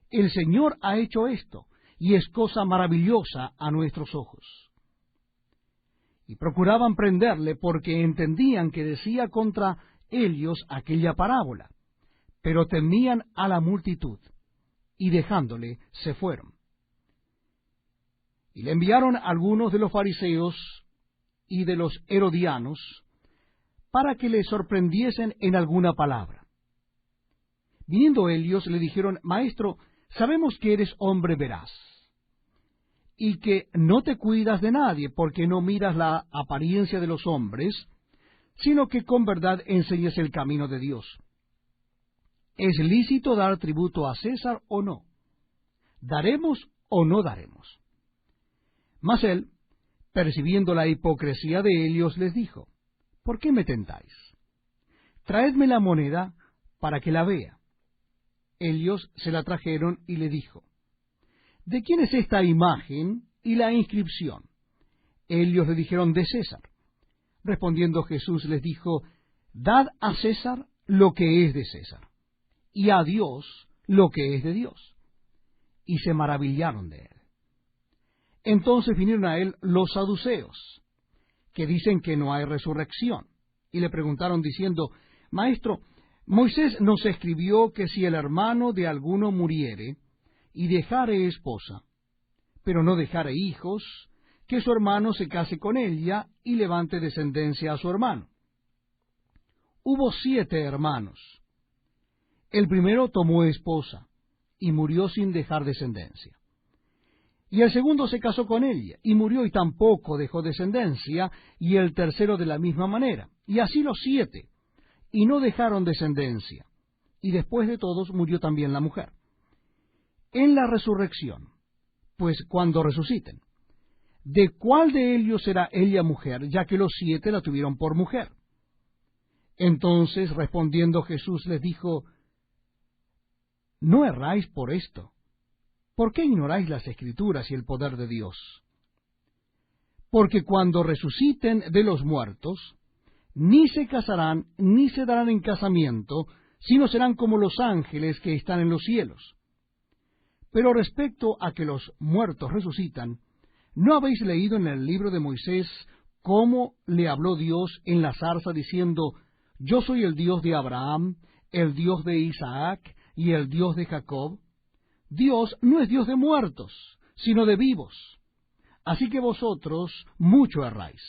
El Señor ha hecho esto, y es cosa maravillosa a nuestros ojos. Y procuraban prenderle, porque entendían que decía contra ellos aquella parábola, pero temían a la multitud, y dejándole se fueron. Y le enviaron algunos de los fariseos y de los herodianos, para que le sorprendiesen en alguna palabra. Viniendo ellos, le dijeron: Maestro, sabemos que eres hombre veraz, y que no te cuidas de nadie, porque no miras la apariencia de los hombres, sino que con verdad enseñas el camino de Dios. ¿Es lícito dar tributo a César o no? ¿Daremos o no daremos? Mas él, percibiendo la hipocresía de ellos, les dijo: ¿Por qué me tentáis? Traedme la moneda para que la vea. Ellos se la trajeron, y le dijo: ¿De quién es esta imagen y la inscripción? Ellos le dijeron: de César. Respondiendo Jesús les dijo: Dad a César lo que es de César, y a Dios lo que es de Dios. Y se maravillaron de él. Entonces vinieron a él los saduceos, que dicen que no hay resurrección, y le preguntaron diciendo: Maestro, Moisés nos escribió que si el hermano de alguno muriere y dejare esposa, pero no dejare hijos, que su hermano se case con ella y levante descendencia a su hermano. Hubo 7 hermanos. El primero tomó esposa y murió sin dejar descendencia. Y el segundo se casó con ella, y murió y tampoco dejó descendencia, y el tercero de la misma manera. Y así los 7, y no dejaron descendencia. Y después de todos murió también la mujer. En la resurrección, pues cuando resuciten, ¿de cuál de ellos será ella mujer, ya que los 7 la tuvieron por mujer? Entonces, respondiendo Jesús, les dijo, no erráis por esto. ¿Por qué ignoráis las Escrituras y el poder de Dios? Porque cuando resuciten de los muertos, ni se casarán, ni se darán en casamiento, sino serán como los ángeles que están en los cielos. Pero respecto a que los muertos resucitan, ¿no habéis leído en el libro de Moisés cómo le habló Dios en la zarza diciendo, yo soy el Dios de Abraham, el Dios de Isaac y el Dios de Jacob? Dios no es Dios de muertos, sino de vivos. Así que vosotros mucho erráis.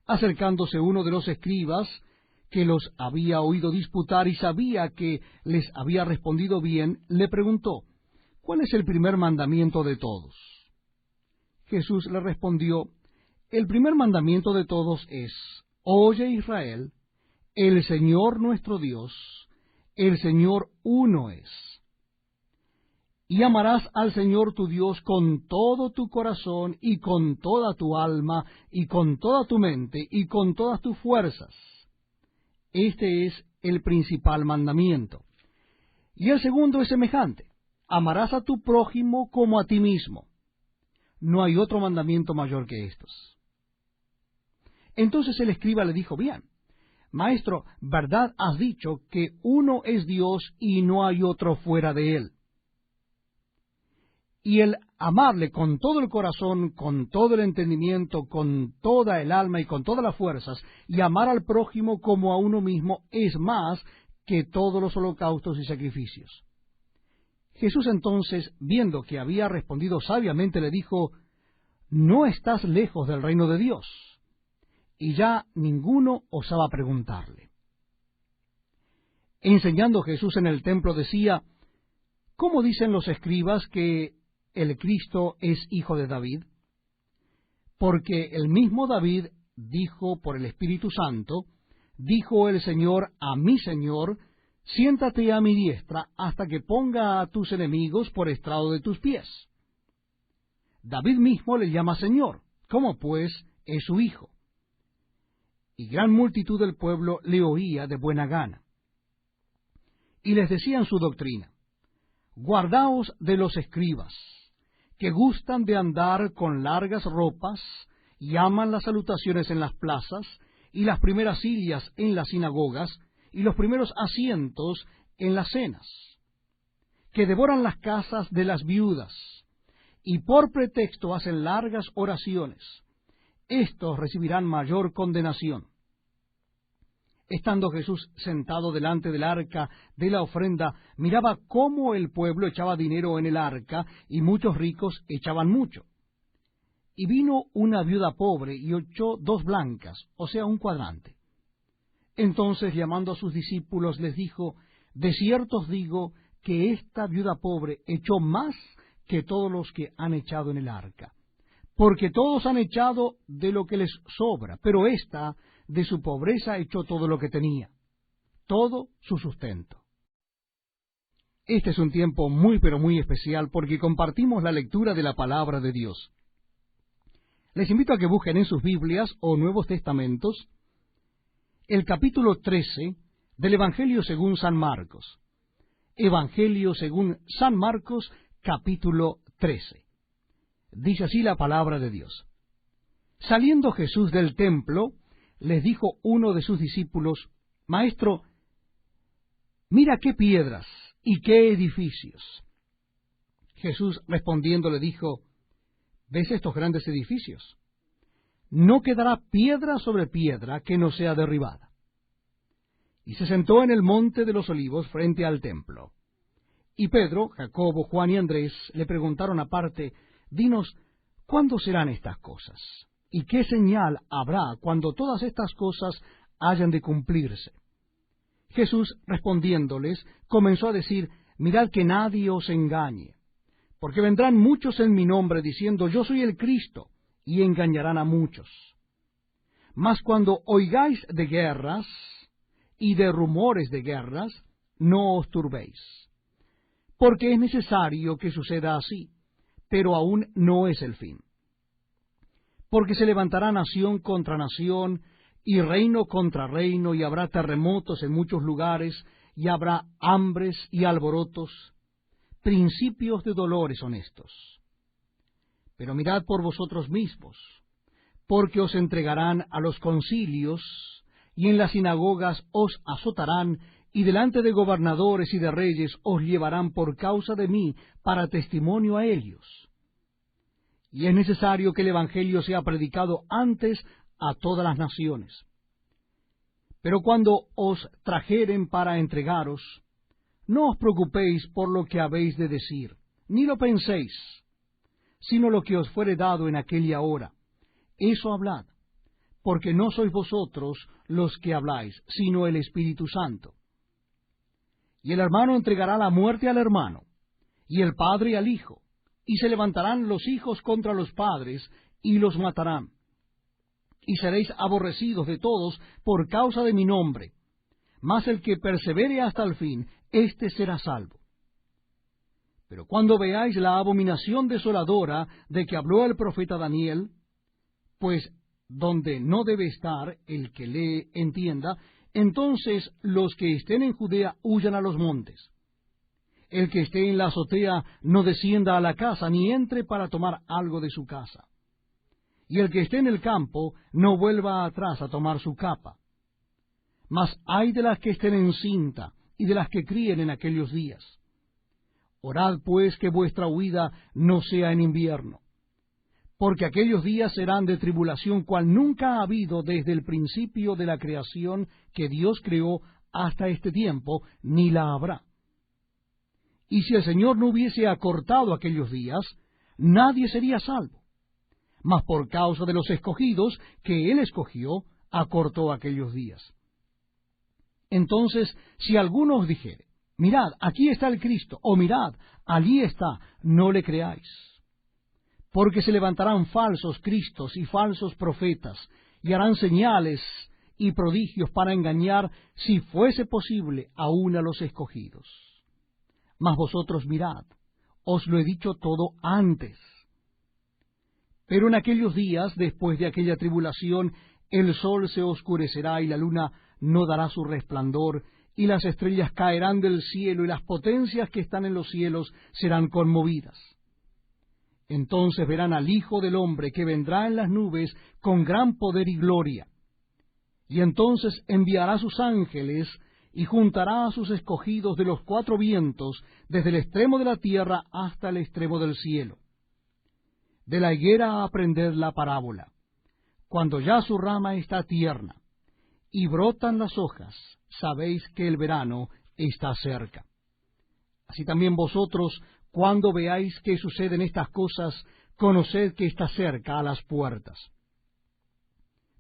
Acercándose uno de los escribas, que los había oído disputar y sabía que les había respondido bien, le preguntó, ¿cuál es el primer mandamiento de todos? Jesús le respondió, el primer mandamiento de todos es, oye Israel, el Señor nuestro Dios, el Señor uno es. Y amarás al Señor tu Dios con todo tu corazón y con toda tu alma y con toda tu mente y con todas tus fuerzas. Este es el principal mandamiento. Y el segundo es semejante. Amarás a tu prójimo como a ti mismo. No hay otro mandamiento mayor que estos. Entonces el escriba le dijo, bien, Maestro, verdad has dicho que uno es Dios y no hay otro fuera de él. Y el amarle con todo el corazón, con todo el entendimiento, con toda el alma y con todas las fuerzas, y amar al prójimo como a uno mismo, es más que todos los holocaustos y sacrificios. Jesús entonces, viendo que había respondido sabiamente, le dijo, no estás lejos del reino de Dios. Y ya ninguno osaba preguntarle. Enseñando Jesús en el templo decía, ¿cómo dicen los escribas que el Cristo es hijo de David? Porque el mismo David dijo por el Espíritu Santo, dijo el Señor a mi Señor, siéntate a mi diestra hasta que ponga a tus enemigos por estrado de tus pies. David mismo le llama Señor, ¿cómo pues es su hijo? Y gran multitud del pueblo le oía de buena gana. Y les decían su doctrina, guardaos de los escribas, que gustan de andar con largas ropas, y aman las salutaciones en las plazas, y las primeras sillas en las sinagogas, y los primeros asientos en las cenas, que devoran las casas de las viudas, y por pretexto hacen largas oraciones. Estos recibirán mayor condenación. Estando Jesús sentado delante del arca de la ofrenda, miraba cómo el pueblo echaba dinero en el arca, y muchos ricos echaban mucho. Y vino una viuda pobre y echó 2 blancas, o sea, un cuadrante. Entonces, llamando a sus discípulos, les dijo, de cierto os digo que esta viuda pobre echó más que todos los que han echado en el arca. Porque todos han echado de lo que les sobra, pero ésta de su pobreza echó todo lo que tenía, todo su sustento. Este es un tiempo muy pero muy especial porque compartimos la lectura de la palabra de Dios. Les invito a que busquen en sus Biblias o Nuevos Testamentos el capítulo 13 del Evangelio según San Marcos. Evangelio según San Marcos, capítulo 13. Dice así la palabra de Dios. Saliendo Jesús del templo, les dijo uno de sus discípulos, Maestro, mira qué piedras y qué edificios. Jesús respondiendo le dijo, ¿ves estos grandes edificios? No quedará piedra sobre piedra que no sea derribada. Y se sentó en el monte de los olivos frente al templo. Y Pedro, Jacobo, Juan y Andrés le preguntaron aparte, dinos, ¿cuándo serán estas cosas? ¿Y qué señal habrá cuando todas estas cosas hayan de cumplirse? Jesús, respondiéndoles, comenzó a decir, mirad que nadie os engañe, Porque vendrán muchos en mi nombre diciendo, yo soy el Cristo, y engañarán a muchos. Mas cuando oigáis de guerras y de rumores de guerras, no os turbéis, porque es necesario que suceda así, pero aún no es el fin. Porque se levantará nación contra nación, y reino contra reino, y habrá terremotos en muchos lugares, y habrá hambres y alborotos, principios de dolores son estos. Pero mirad por vosotros mismos, porque os entregarán a los concilios, y en las sinagogas os azotarán, y delante de gobernadores y de reyes os llevarán por causa de mí para testimonio a ellos. Y es necesario que el Evangelio sea predicado antes a todas las naciones. Pero cuando os trajeren para entregaros, no os preocupéis por lo que habéis de decir, ni lo penséis, sino lo que os fuere dado en aquella hora. Eso hablad, porque no sois vosotros los que habláis, sino el Espíritu Santo. Y el hermano entregará la muerte al hermano, y el padre al hijo, y se levantarán los hijos contra los padres, y los matarán. Y seréis aborrecidos de todos por causa de mi nombre, mas el que persevere hasta el fin, éste será salvo. Pero cuando veáis la abominación desoladora de que habló el profeta Daniel, pues donde no debe estar el que lee entienda, entonces los que estén en Judea huyan a los montes. El que esté en la azotea no descienda a la casa, ni entre para tomar algo de su casa. Y el que esté en el campo no vuelva atrás a tomar su capa. Mas ay de las que estén encinta y de las que críen en aquellos días. Orad pues que vuestra huida no sea en invierno, porque aquellos días serán de tribulación cual nunca ha habido desde el principio de la creación que Dios creó hasta este tiempo, ni la habrá. Y si el Señor no hubiese acortado aquellos días, nadie sería salvo. Mas por causa de los escogidos que Él escogió, acortó aquellos días. Entonces, si alguno os dijere, mirad, aquí está el Cristo, o mirad, allí está, no le creáis. Porque se levantarán falsos Cristos y falsos profetas, y harán señales y prodigios para engañar, si fuese posible, aún a los escogidos. Mas vosotros mirad, os lo he dicho todo antes. Pero en aquellos días, después de aquella tribulación, el sol se oscurecerá y la luna no dará su resplandor, y las estrellas caerán del cielo, y las potencias que están en los cielos serán conmovidas. Entonces verán al Hijo del Hombre que vendrá en las nubes con gran poder y gloria. Y entonces enviará sus ángeles y juntará a sus escogidos de los cuatro vientos, desde el extremo de la tierra hasta el extremo del cielo. De la higuera aprended la parábola, cuando ya su rama está tierna, y brotan las hojas, sabéis que el verano está cerca. Así también vosotros, cuando veáis que suceden estas cosas, conoced que está cerca a las puertas.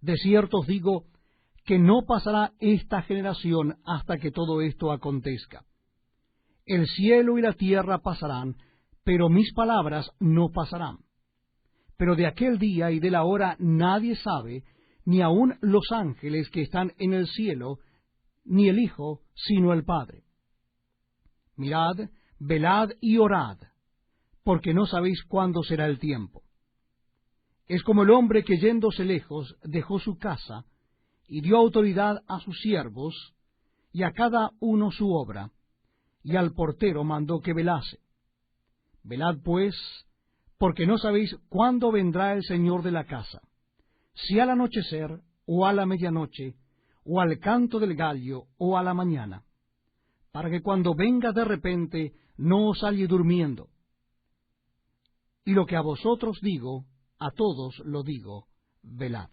De cierto os digo que no pasará esta generación hasta que todo esto acontezca. El cielo y la tierra pasarán, pero mis palabras no pasarán. Pero de aquel día y de la hora nadie sabe, ni aun los ángeles que están en el cielo, ni el Hijo, sino el Padre. Mirad, velad y orad, porque no sabéis cuándo será el tiempo. Es como el hombre que yéndose lejos dejó su casa, y dio autoridad a sus siervos, y a cada uno su obra, y al portero mandó que velase. Velad pues, porque no sabéis cuándo vendrá el Señor de la casa, si al anochecer, o a la medianoche, o al canto del gallo, o a la mañana, para que cuando venga de repente no os halle durmiendo. Y lo que a vosotros digo, a todos lo digo, velad.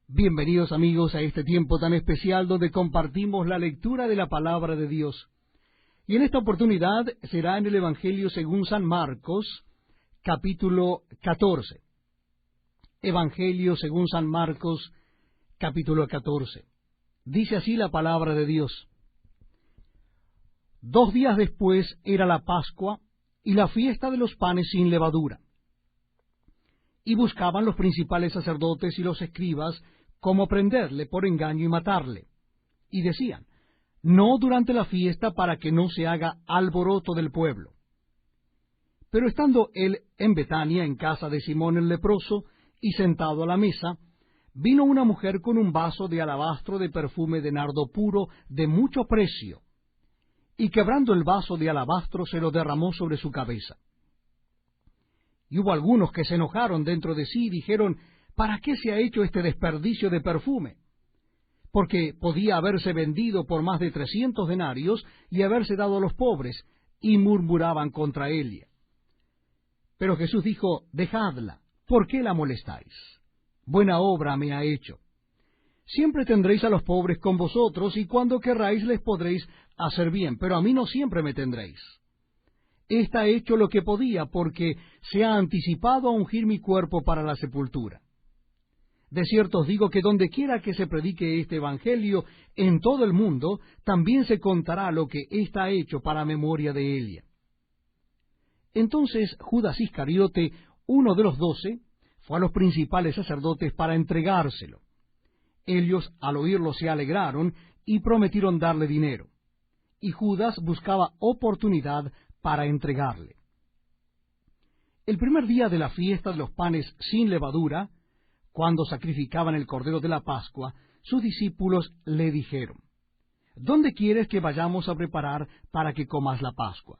Bienvenidos amigos a este tiempo tan especial donde compartimos la lectura de la palabra de Dios. Y en esta oportunidad será en el Evangelio según San Marcos, capítulo 14. Evangelio según San Marcos, capítulo 14. Dice así la palabra de Dios. 2 días después era la Pascua, y la fiesta de los panes sin levadura. Y buscaban los principales sacerdotes y los escribas cómo prenderle por engaño y matarle. Y decían, no durante la fiesta, para que no se haga alboroto del pueblo. Pero estando él en Betania, en casa de Simón el leproso, y sentado a la mesa, vino una mujer con un vaso de alabastro de perfume de nardo puro de mucho precio, y quebrando el vaso de alabastro se lo derramó sobre su cabeza. Y hubo algunos que se enojaron dentro de sí y dijeron, ¿para qué se ha hecho este desperdicio de perfume? Porque podía haberse vendido por más de 300 denarios y haberse dado a los pobres, y murmuraban contra ella. Pero Jesús dijo, dejadla, ¿por qué la molestáis? Buena obra me ha hecho. Siempre tendréis a los pobres con vosotros, y cuando querráis les podréis hacer bien, pero a mí no siempre me tendréis. Ésta ha hecho lo que podía, porque se ha anticipado a ungir mi cuerpo para la sepultura. De cierto os digo que donde quiera que se predique este evangelio en todo el mundo, también se contará lo que ésta ha hecho para memoria de ella. Entonces Judas Iscariote, uno de los 12, fue a los principales sacerdotes para entregárselo. Ellos, al oírlo, se alegraron y prometieron darle dinero. Y Judas buscaba oportunidad para entregarle. El primer día de la fiesta de los panes sin levadura, cuando sacrificaban el cordero de la Pascua, sus discípulos le dijeron, ¿dónde quieres que vayamos a preparar para que comas la Pascua?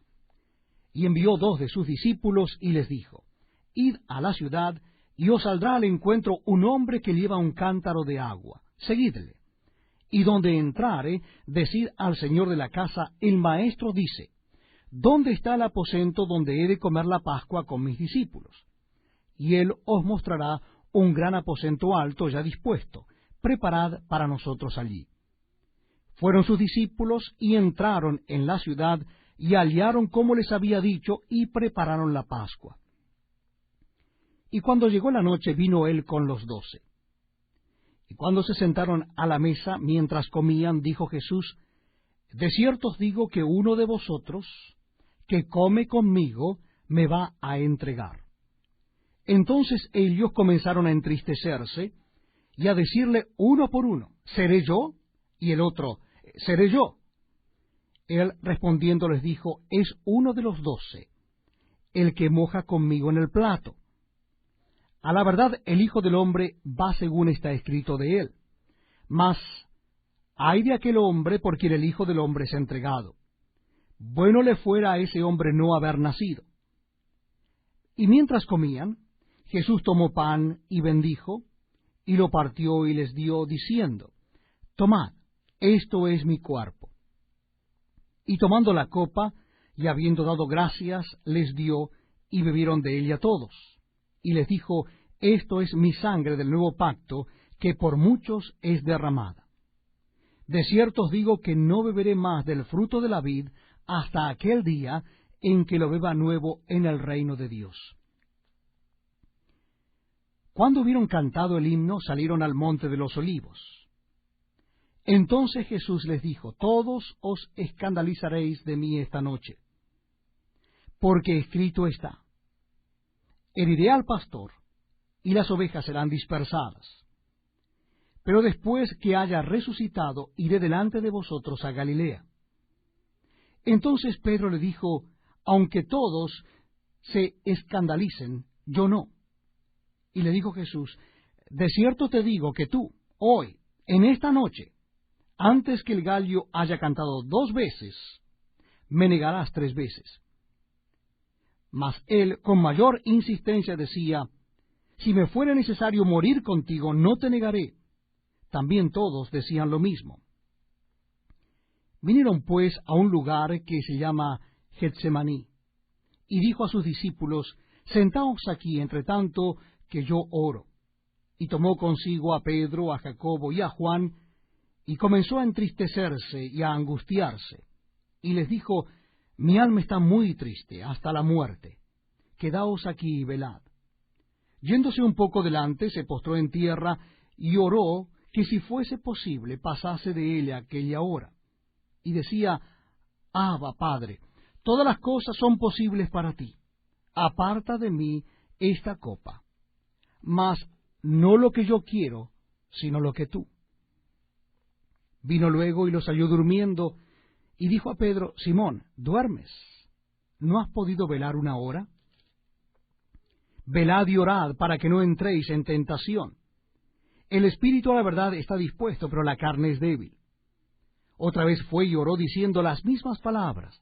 Y envió 2 de sus discípulos y les dijo, id a la ciudad, y os saldrá al encuentro un hombre que lleva un cántaro de agua. Seguidle. Y donde entrare, decid al señor de la casa, el maestro dice, ¿dónde está el aposento donde he de comer la Pascua con mis discípulos? Y él os mostrará un gran aposento alto ya dispuesto, preparad para nosotros allí. Fueron sus discípulos y entraron en la ciudad y hallaron como les había dicho y prepararon la Pascua. Y cuando llegó la noche vino él con los 12. Y cuando se sentaron a la mesa mientras comían, dijo Jesús, de cierto os digo que uno de vosotros que come conmigo me va a entregar. Entonces ellos comenzaron a entristecerse y a decirle uno por uno, ¿seré yo? Y el otro, ¿seré yo? Él respondiendo les dijo, es uno de los 12, el que moja conmigo en el plato. A la verdad, el Hijo del Hombre va según está escrito de él. Mas, ay de aquel hombre por quien el Hijo del Hombre es entregado. Bueno le fuera a ese hombre no haber nacido. Y mientras comían, Jesús tomó pan y bendijo, y lo partió y les dio, diciendo, tomad, esto es mi cuerpo. Y tomando la copa, y habiendo dado gracias, les dio, y bebieron de ella todos. Y les dijo, esto es mi sangre del nuevo pacto, que por muchos es derramada. De cierto os digo que no beberé más del fruto de la vid, hasta aquel día en que lo beba nuevo en el reino de Dios. Cuando hubieron cantado el himno, salieron al monte de los olivos. Entonces Jesús les dijo, todos os escandalizaréis de mí esta noche, porque escrito está, heriré al pastor, y las ovejas serán dispersadas. Pero después que haya resucitado, iré delante de vosotros a Galilea. Entonces Pedro le dijo, aunque todos se escandalicen, yo no. Y le dijo Jesús, de cierto te digo que tú, hoy, en esta noche, antes que el gallo haya cantado 2 veces, me negarás 3 veces. Mas él, con mayor insistencia, decía, si me fuera necesario morir contigo, no te negaré. También todos decían lo mismo. Vinieron pues a un lugar que se llama Getsemaní, y dijo a sus discípulos, sentaos aquí entre tanto que yo oro. Y tomó consigo a Pedro, a Jacobo y a Juan, y comenzó a entristecerse y a angustiarse. Y les dijo, mi alma está muy triste hasta la muerte. Quedaos aquí y velad. Yéndose un poco delante, se postró en tierra y oró que si fuese posible pasase de él aquella hora. Y decía, Abba, Padre, todas las cosas son posibles para ti. Aparta de mí esta copa, mas no lo que yo quiero, sino lo que tú. Vino luego y los halló durmiendo, y dijo a Pedro: Simón, ¿duermes? ¿No has podido velar una hora? Velad y orad para que no entréis en tentación. El espíritu a la verdad está dispuesto, pero la carne es débil. Otra vez fue y oró diciendo las mismas palabras.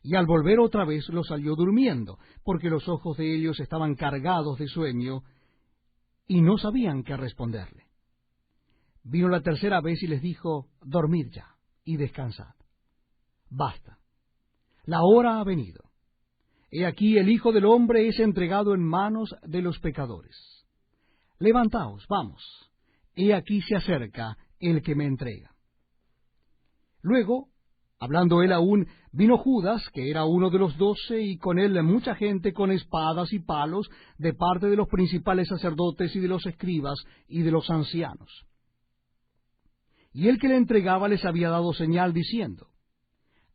Y al volver otra vez los halló durmiendo, porque los ojos de ellos estaban cargados de sueño, y no sabían qué responderle. Vino la tercera vez y les dijo: Dormid ya, y descansad. Basta, la hora ha venido. He aquí el Hijo del Hombre es entregado en manos de los pecadores. Levantaos, vamos, he aquí se acerca el que me entrega. Luego, hablando él aún, vino Judas, que era uno de los 12, y con él mucha gente con espadas y palos, de parte de los principales sacerdotes y de los escribas y de los ancianos. Y el que le entregaba les había dado señal, diciendo: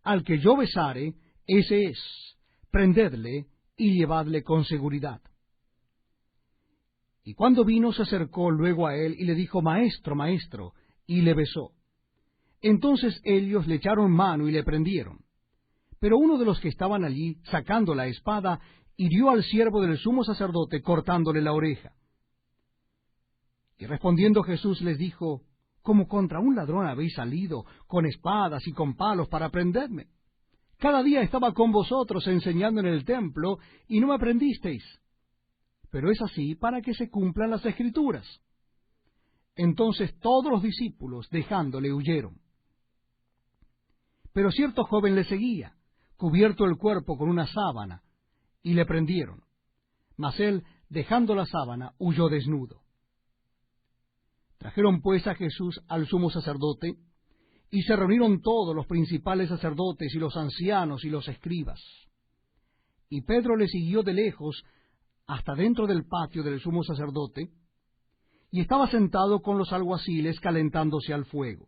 Al que yo besare, ese es, prendedle y llevadle con seguridad. Y cuando vino, se acercó luego a él y le dijo: Maestro, maestro, y le besó. Entonces ellos le echaron mano y le prendieron. Pero uno de los que estaban allí, sacando la espada, hirió al siervo del sumo sacerdote, cortándole la oreja. Y respondiendo Jesús les dijo: Como contra un ladrón habéis salido, con espadas y con palos para prenderme. Cada día estaba con vosotros enseñando en el templo, y no me prendisteis. Pero es así para que se cumplan las Escrituras. Entonces todos los discípulos, dejándole, huyeron. Pero cierto joven le seguía, cubierto el cuerpo con una sábana, y le prendieron. Mas él, dejando la sábana, huyó desnudo. Trajeron pues a Jesús al sumo sacerdote, y se reunieron todos los principales sacerdotes y los ancianos y los escribas. Y Pedro le siguió de lejos hasta dentro del patio del sumo sacerdote, y estaba sentado con los alguaciles calentándose al fuego.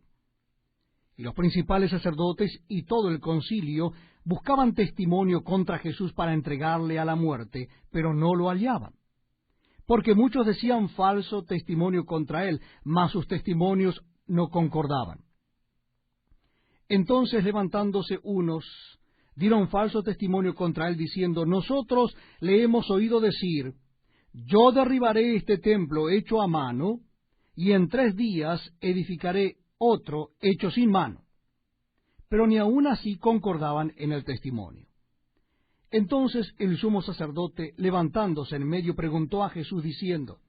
Y los principales sacerdotes y todo el concilio buscaban testimonio contra Jesús para entregarle a la muerte, pero no lo hallaban. Porque muchos decían falso testimonio contra él, mas sus testimonios no concordaban. Entonces, levantándose unos, dieron falso testimonio contra él, diciendo: Nosotros le hemos oído decir: Yo derribaré este templo hecho a mano, y en 3 días edificaré otro hecho sin mano. Pero ni aun así concordaban en el testimonio. Entonces el sumo sacerdote, levantándose en medio, preguntó a Jesús diciendo: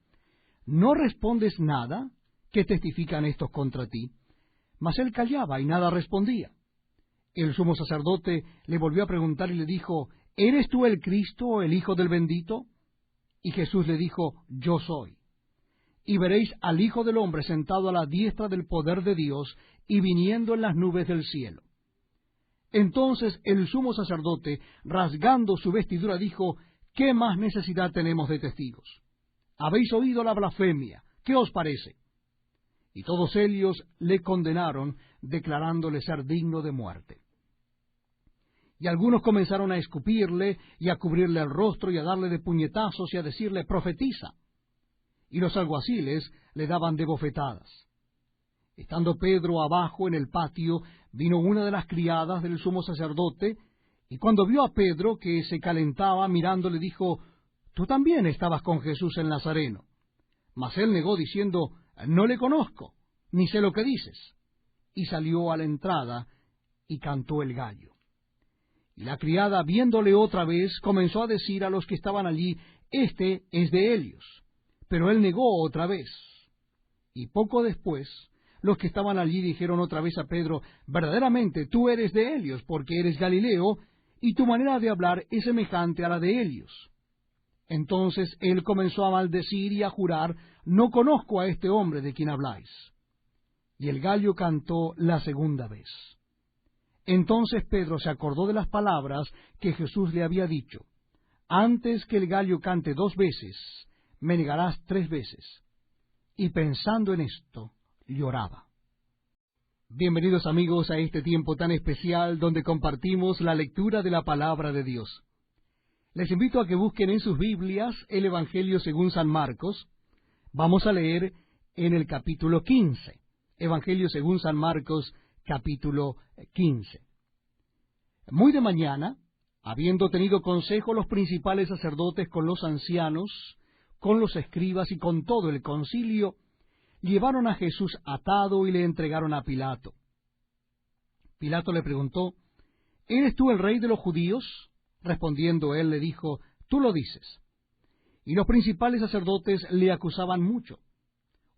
¿No respondes nada? ¿Qué testifican estos contra ti? Mas él callaba y nada respondía. El sumo sacerdote le volvió a preguntar y le dijo: ¿Eres tú el Cristo, el Hijo del bendito? Y Jesús le dijo: Yo soy. Y veréis al Hijo del hombre sentado a la diestra del poder de Dios, y viniendo en las nubes del cielo. Entonces el sumo sacerdote, rasgando su vestidura, dijo: ¿Qué más necesidad tenemos de testigos? Habéis oído la blasfemia. ¿Qué os parece? Y todos ellos le condenaron, declarándole ser digno de muerte. Y algunos comenzaron a escupirle, y a cubrirle el rostro, y a darle de puñetazos, y a decirle: Profetiza. Y los alguaciles le daban de bofetadas. Estando Pedro abajo en el patio, vino una de las criadas del sumo sacerdote, y cuando vio a Pedro que se calentaba mirando, le dijo: Tú también estabas con Jesús el Nazareno. Mas él negó, diciendo: No le conozco, ni sé lo que dices. Y salió a la entrada, y cantó el gallo. Y la criada, viéndole otra vez, comenzó a decir a los que estaban allí: Este es de ellos. Pero él negó otra vez. Y poco después, los que estaban allí dijeron otra vez a Pedro: Verdaderamente tú eres de ellos, porque eres Galileo, y tu manera de hablar es semejante a la de ellos. Entonces él comenzó a maldecir y a jurar: No conozco a este hombre de quien habláis. Y el gallo cantó la segunda vez. Entonces Pedro se acordó de las palabras que Jesús le había dicho: Antes que el gallo cante 2 veces, me negarás 3 veces. Y pensando en esto, lloraba. Bienvenidos amigos a este tiempo tan especial donde compartimos la lectura de la palabra de Dios. Les invito a que busquen en sus Biblias el Evangelio según San Marcos. Vamos a leer en el capítulo 15. Evangelio según San Marcos, capítulo 15. Muy de mañana, habiendo tenido consejo los principales sacerdotes con los ancianos, con los escribas y con todo el concilio, llevaron a Jesús atado y le entregaron a Pilato. Pilato le preguntó, ¿eres tú el rey de los judíos? Respondiendo él le dijo, tú lo dices. Y los principales sacerdotes le acusaban mucho.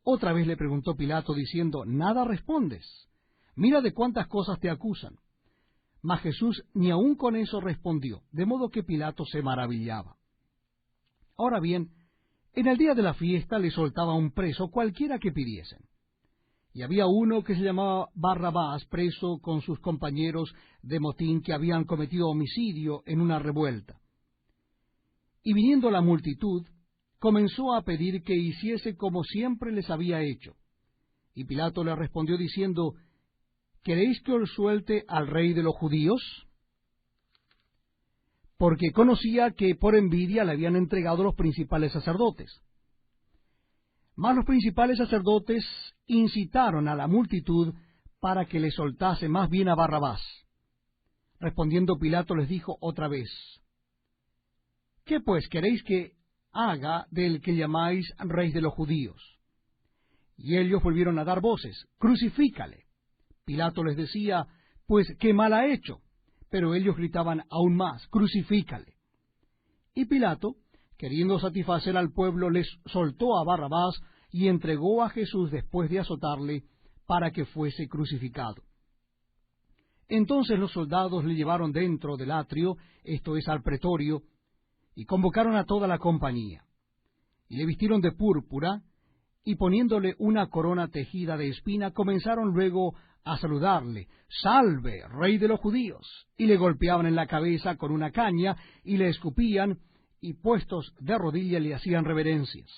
Otra vez le preguntó Pilato diciendo, nada respondes. Mira de cuántas cosas te acusan. Mas Jesús ni aun con eso respondió, de modo que Pilato se maravillaba. Ahora bien, en el día de la fiesta le soltaba un preso cualquiera que pidiesen. Y había uno que se llamaba Barrabás, preso con sus compañeros de motín que habían cometido homicidio en una revuelta. Y viniendo la multitud, comenzó a pedir que hiciese como siempre les había hecho. Y Pilato le respondió diciendo, ¿queréis que os suelte al rey de los judíos? Porque conocía que por envidia le habían entregado los principales sacerdotes. Mas los principales sacerdotes incitaron a la multitud para que le soltase más bien a Barrabás. Respondiendo Pilato les dijo otra vez, ¿qué pues queréis que haga del que llamáis rey de los judíos? Y ellos volvieron a dar voces, crucifícale. Pilato les decía, pues qué mal ha hecho. Pero ellos gritaban aún más, crucifícale. Y Pilato, queriendo satisfacer al pueblo, les soltó a Barrabás y entregó a Jesús después de azotarle para que fuese crucificado. Entonces los soldados le llevaron dentro del atrio, esto es al pretorio, y convocaron a toda la compañía. Y le vistieron de púrpura, y poniéndole una corona tejida de espina, comenzaron luego a saludarle, «Salve, rey de los judíos», y le golpeaban en la cabeza con una caña, y le escupían, y puestos de rodillas le hacían reverencias.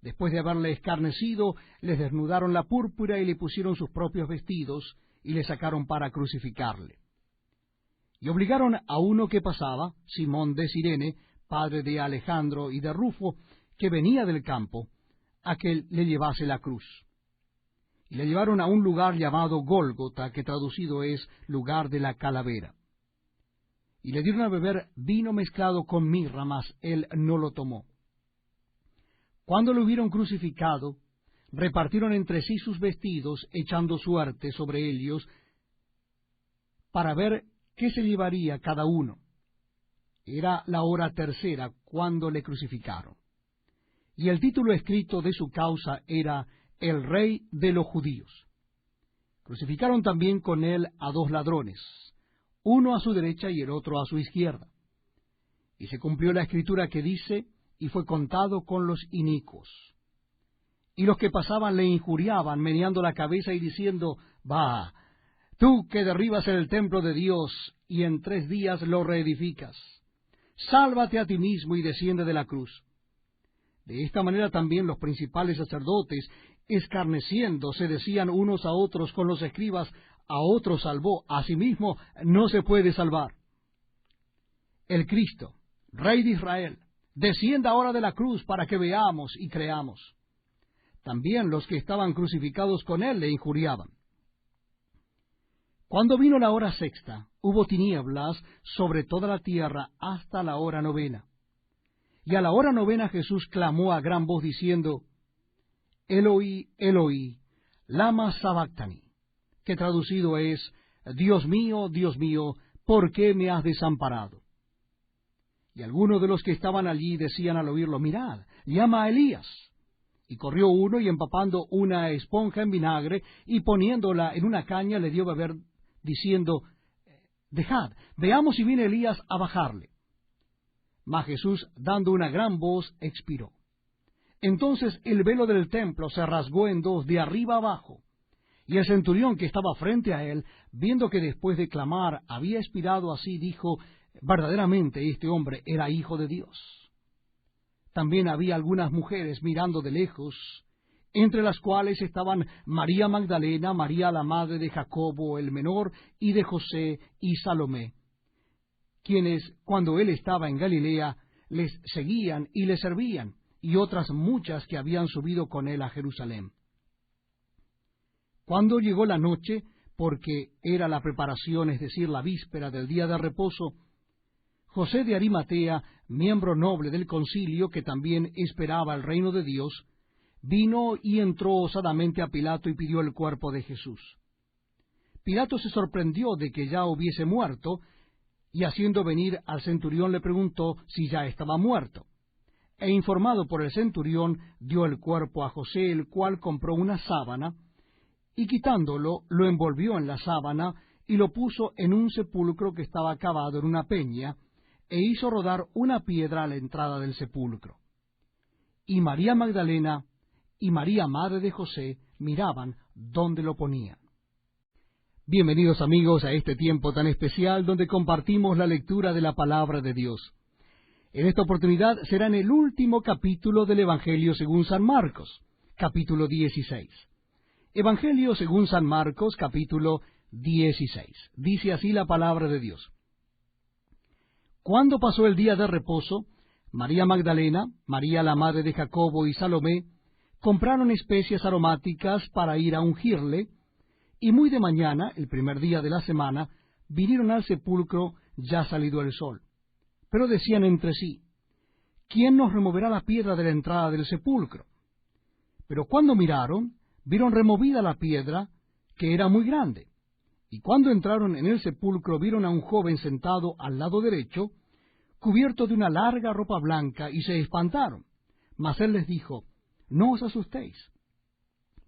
Después de haberle escarnecido, les desnudaron la púrpura y le pusieron sus propios vestidos, y le sacaron para crucificarle. Y obligaron a uno que pasaba, Simón de Cirene, padre de Alejandro y de Rufo, que venía del campo, a que le llevase la cruz. Y le llevaron a un lugar llamado Gólgota, que traducido es lugar de la calavera. Y le dieron a beber vino mezclado con mirra, mas él no lo tomó. Cuando lo hubieron crucificado, repartieron entre sí sus vestidos, echando suerte sobre ellos, para ver qué se llevaría cada uno. Era la hora tercera cuando le crucificaron. Y el título escrito de su causa era el rey de los judíos. Crucificaron también con él a dos ladrones, uno a su derecha y el otro a su izquierda. Y se cumplió la escritura que dice, y fue contado con los inicuos. Y los que pasaban le injuriaban, meneando la cabeza y diciendo, «Va, tú que derribas el templo de Dios, y en 3 días lo reedificas, sálvate a ti mismo y desciende de la cruz». De esta manera también los principales sacerdotes, escarneciendo, se decían unos a otros con los escribas, a otro salvó, a sí mismo no se puede salvar. El Cristo, Rey de Israel, descienda ahora de la cruz para que veamos y creamos. También los que estaban crucificados con él le injuriaban. Cuando vino la hora sexta, hubo tinieblas sobre toda la tierra hasta la hora 9. Y a la hora 9 Jesús clamó a gran voz diciendo, Eloi, Eloi, lama sabactani, que traducido es, Dios mío, ¿por qué me has desamparado? Y algunos de los que estaban allí decían al oírlo, mirad, llama a Elías. Y corrió uno y empapando una esponja en vinagre y poniéndola en una caña le dio a beber, diciendo, dejad, veamos si viene Elías a bajarle. Mas Jesús, dando una gran voz, expiró. Entonces el velo del templo se rasgó en dos, de arriba abajo. Y el centurión que estaba frente a él, viendo que después de clamar había expirado así, dijo, verdaderamente este hombre era hijo de Dios. También había algunas mujeres mirando de lejos entre las cuales estaban María Magdalena, María la madre de Jacobo el menor, y de José y Salomé, quienes, cuando él estaba en Galilea, les seguían y le servían, y otras muchas que habían subido con él a Jerusalén. Cuando llegó la noche, porque era la preparación, es decir, la víspera del día de reposo, José de Arimatea, miembro noble del concilio, que también esperaba el reino de Dios, vino y entró osadamente a Pilato y pidió el cuerpo de Jesús. Pilato se sorprendió de que ya hubiese muerto, y haciendo venir al centurión le preguntó si ya estaba muerto. E informado por el centurión, dio el cuerpo a José, el cual compró una sábana, y quitándolo, lo envolvió en la sábana, y lo puso en un sepulcro que estaba cavado en una peña, e hizo rodar una piedra a la entrada del sepulcro. Y María Magdalena y María, madre de José, miraban dónde lo ponían. Bienvenidos amigos a este tiempo tan especial donde compartimos la lectura de la palabra de Dios. En esta oportunidad será en el último capítulo del Evangelio según San Marcos, capítulo 16. Evangelio según San Marcos, capítulo 16. Dice así la palabra de Dios. Cuando pasó el día de reposo, María Magdalena, María la madre de Jacobo y Salomé compraron especias aromáticas para ir a ungirle, y muy de mañana, el primer día de la semana, vinieron al sepulcro ya salido el sol. Pero decían entre sí, ¿quién nos removerá la piedra de la entrada del sepulcro? Pero cuando miraron, vieron removida la piedra, que era muy grande. Y cuando entraron en el sepulcro, vieron a un joven sentado al lado derecho, cubierto de una larga ropa blanca, y se espantaron. Mas él les dijo, no os asustéis.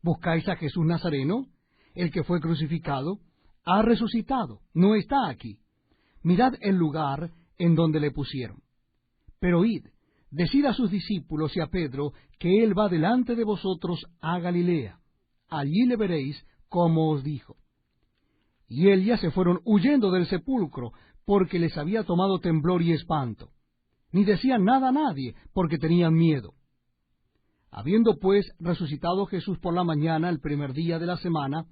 ¿Buscáis a Jesús Nazareno, el que fue crucificado? Ha resucitado, no está aquí. Mirad el lugar en donde le pusieron. Pero id, decid a sus discípulos y a Pedro que él va delante de vosotros a Galilea. Allí le veréis como os dijo. Y ellas se fueron huyendo del sepulcro, porque les había tomado temblor y espanto. Ni decían nada a nadie, porque tenían miedo. Habiendo pues resucitado Jesús por la mañana, el primer día de la semana,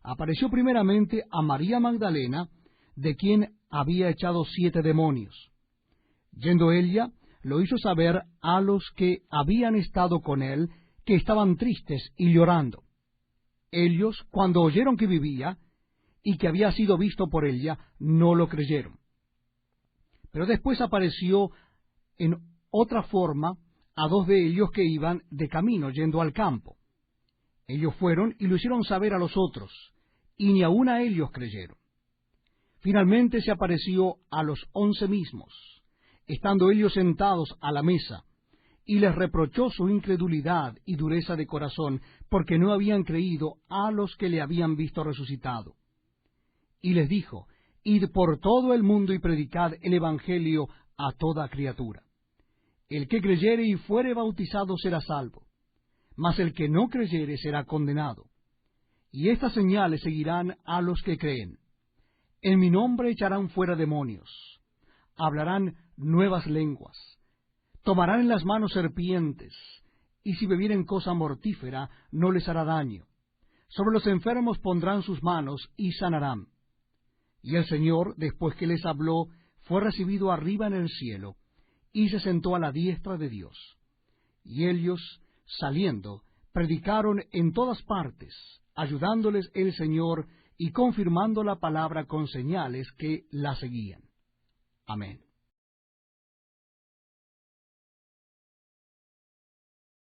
apareció primeramente a María Magdalena, de quien había echado 7 demonios. Yendo ella, lo hizo saber a los que habían estado con él, que estaban tristes y llorando. Ellos, cuando oyeron que vivía, y que había sido visto por ella, no lo creyeron. Pero después apareció en otra forma a 2 de ellos que iban de camino yendo al campo. Ellos fueron y lo hicieron saber a los otros, y ni aun a ellos creyeron. Finalmente se apareció a los 11 mismos, estando ellos sentados a la mesa, y les reprochó su incredulidad y dureza de corazón, porque no habían creído a los que le habían visto resucitado. Y les dijo, id por todo el mundo y predicad el Evangelio a toda criatura. El que creyere y fuere bautizado será salvo, mas el que no creyere será condenado. Y estas señales seguirán a los que creen. En mi nombre echarán fuera demonios, hablarán nuevas lenguas, tomarán en las manos serpientes, y si bebieren cosa mortífera no les hará daño. Sobre los enfermos pondrán sus manos y sanarán. Y el Señor, después que les habló, fue recibido arriba en el cielo, y se sentó a la diestra de Dios. Y ellos, saliendo, predicaron en todas partes, ayudándoles el Señor y confirmando la palabra con señales que la seguían. Amén.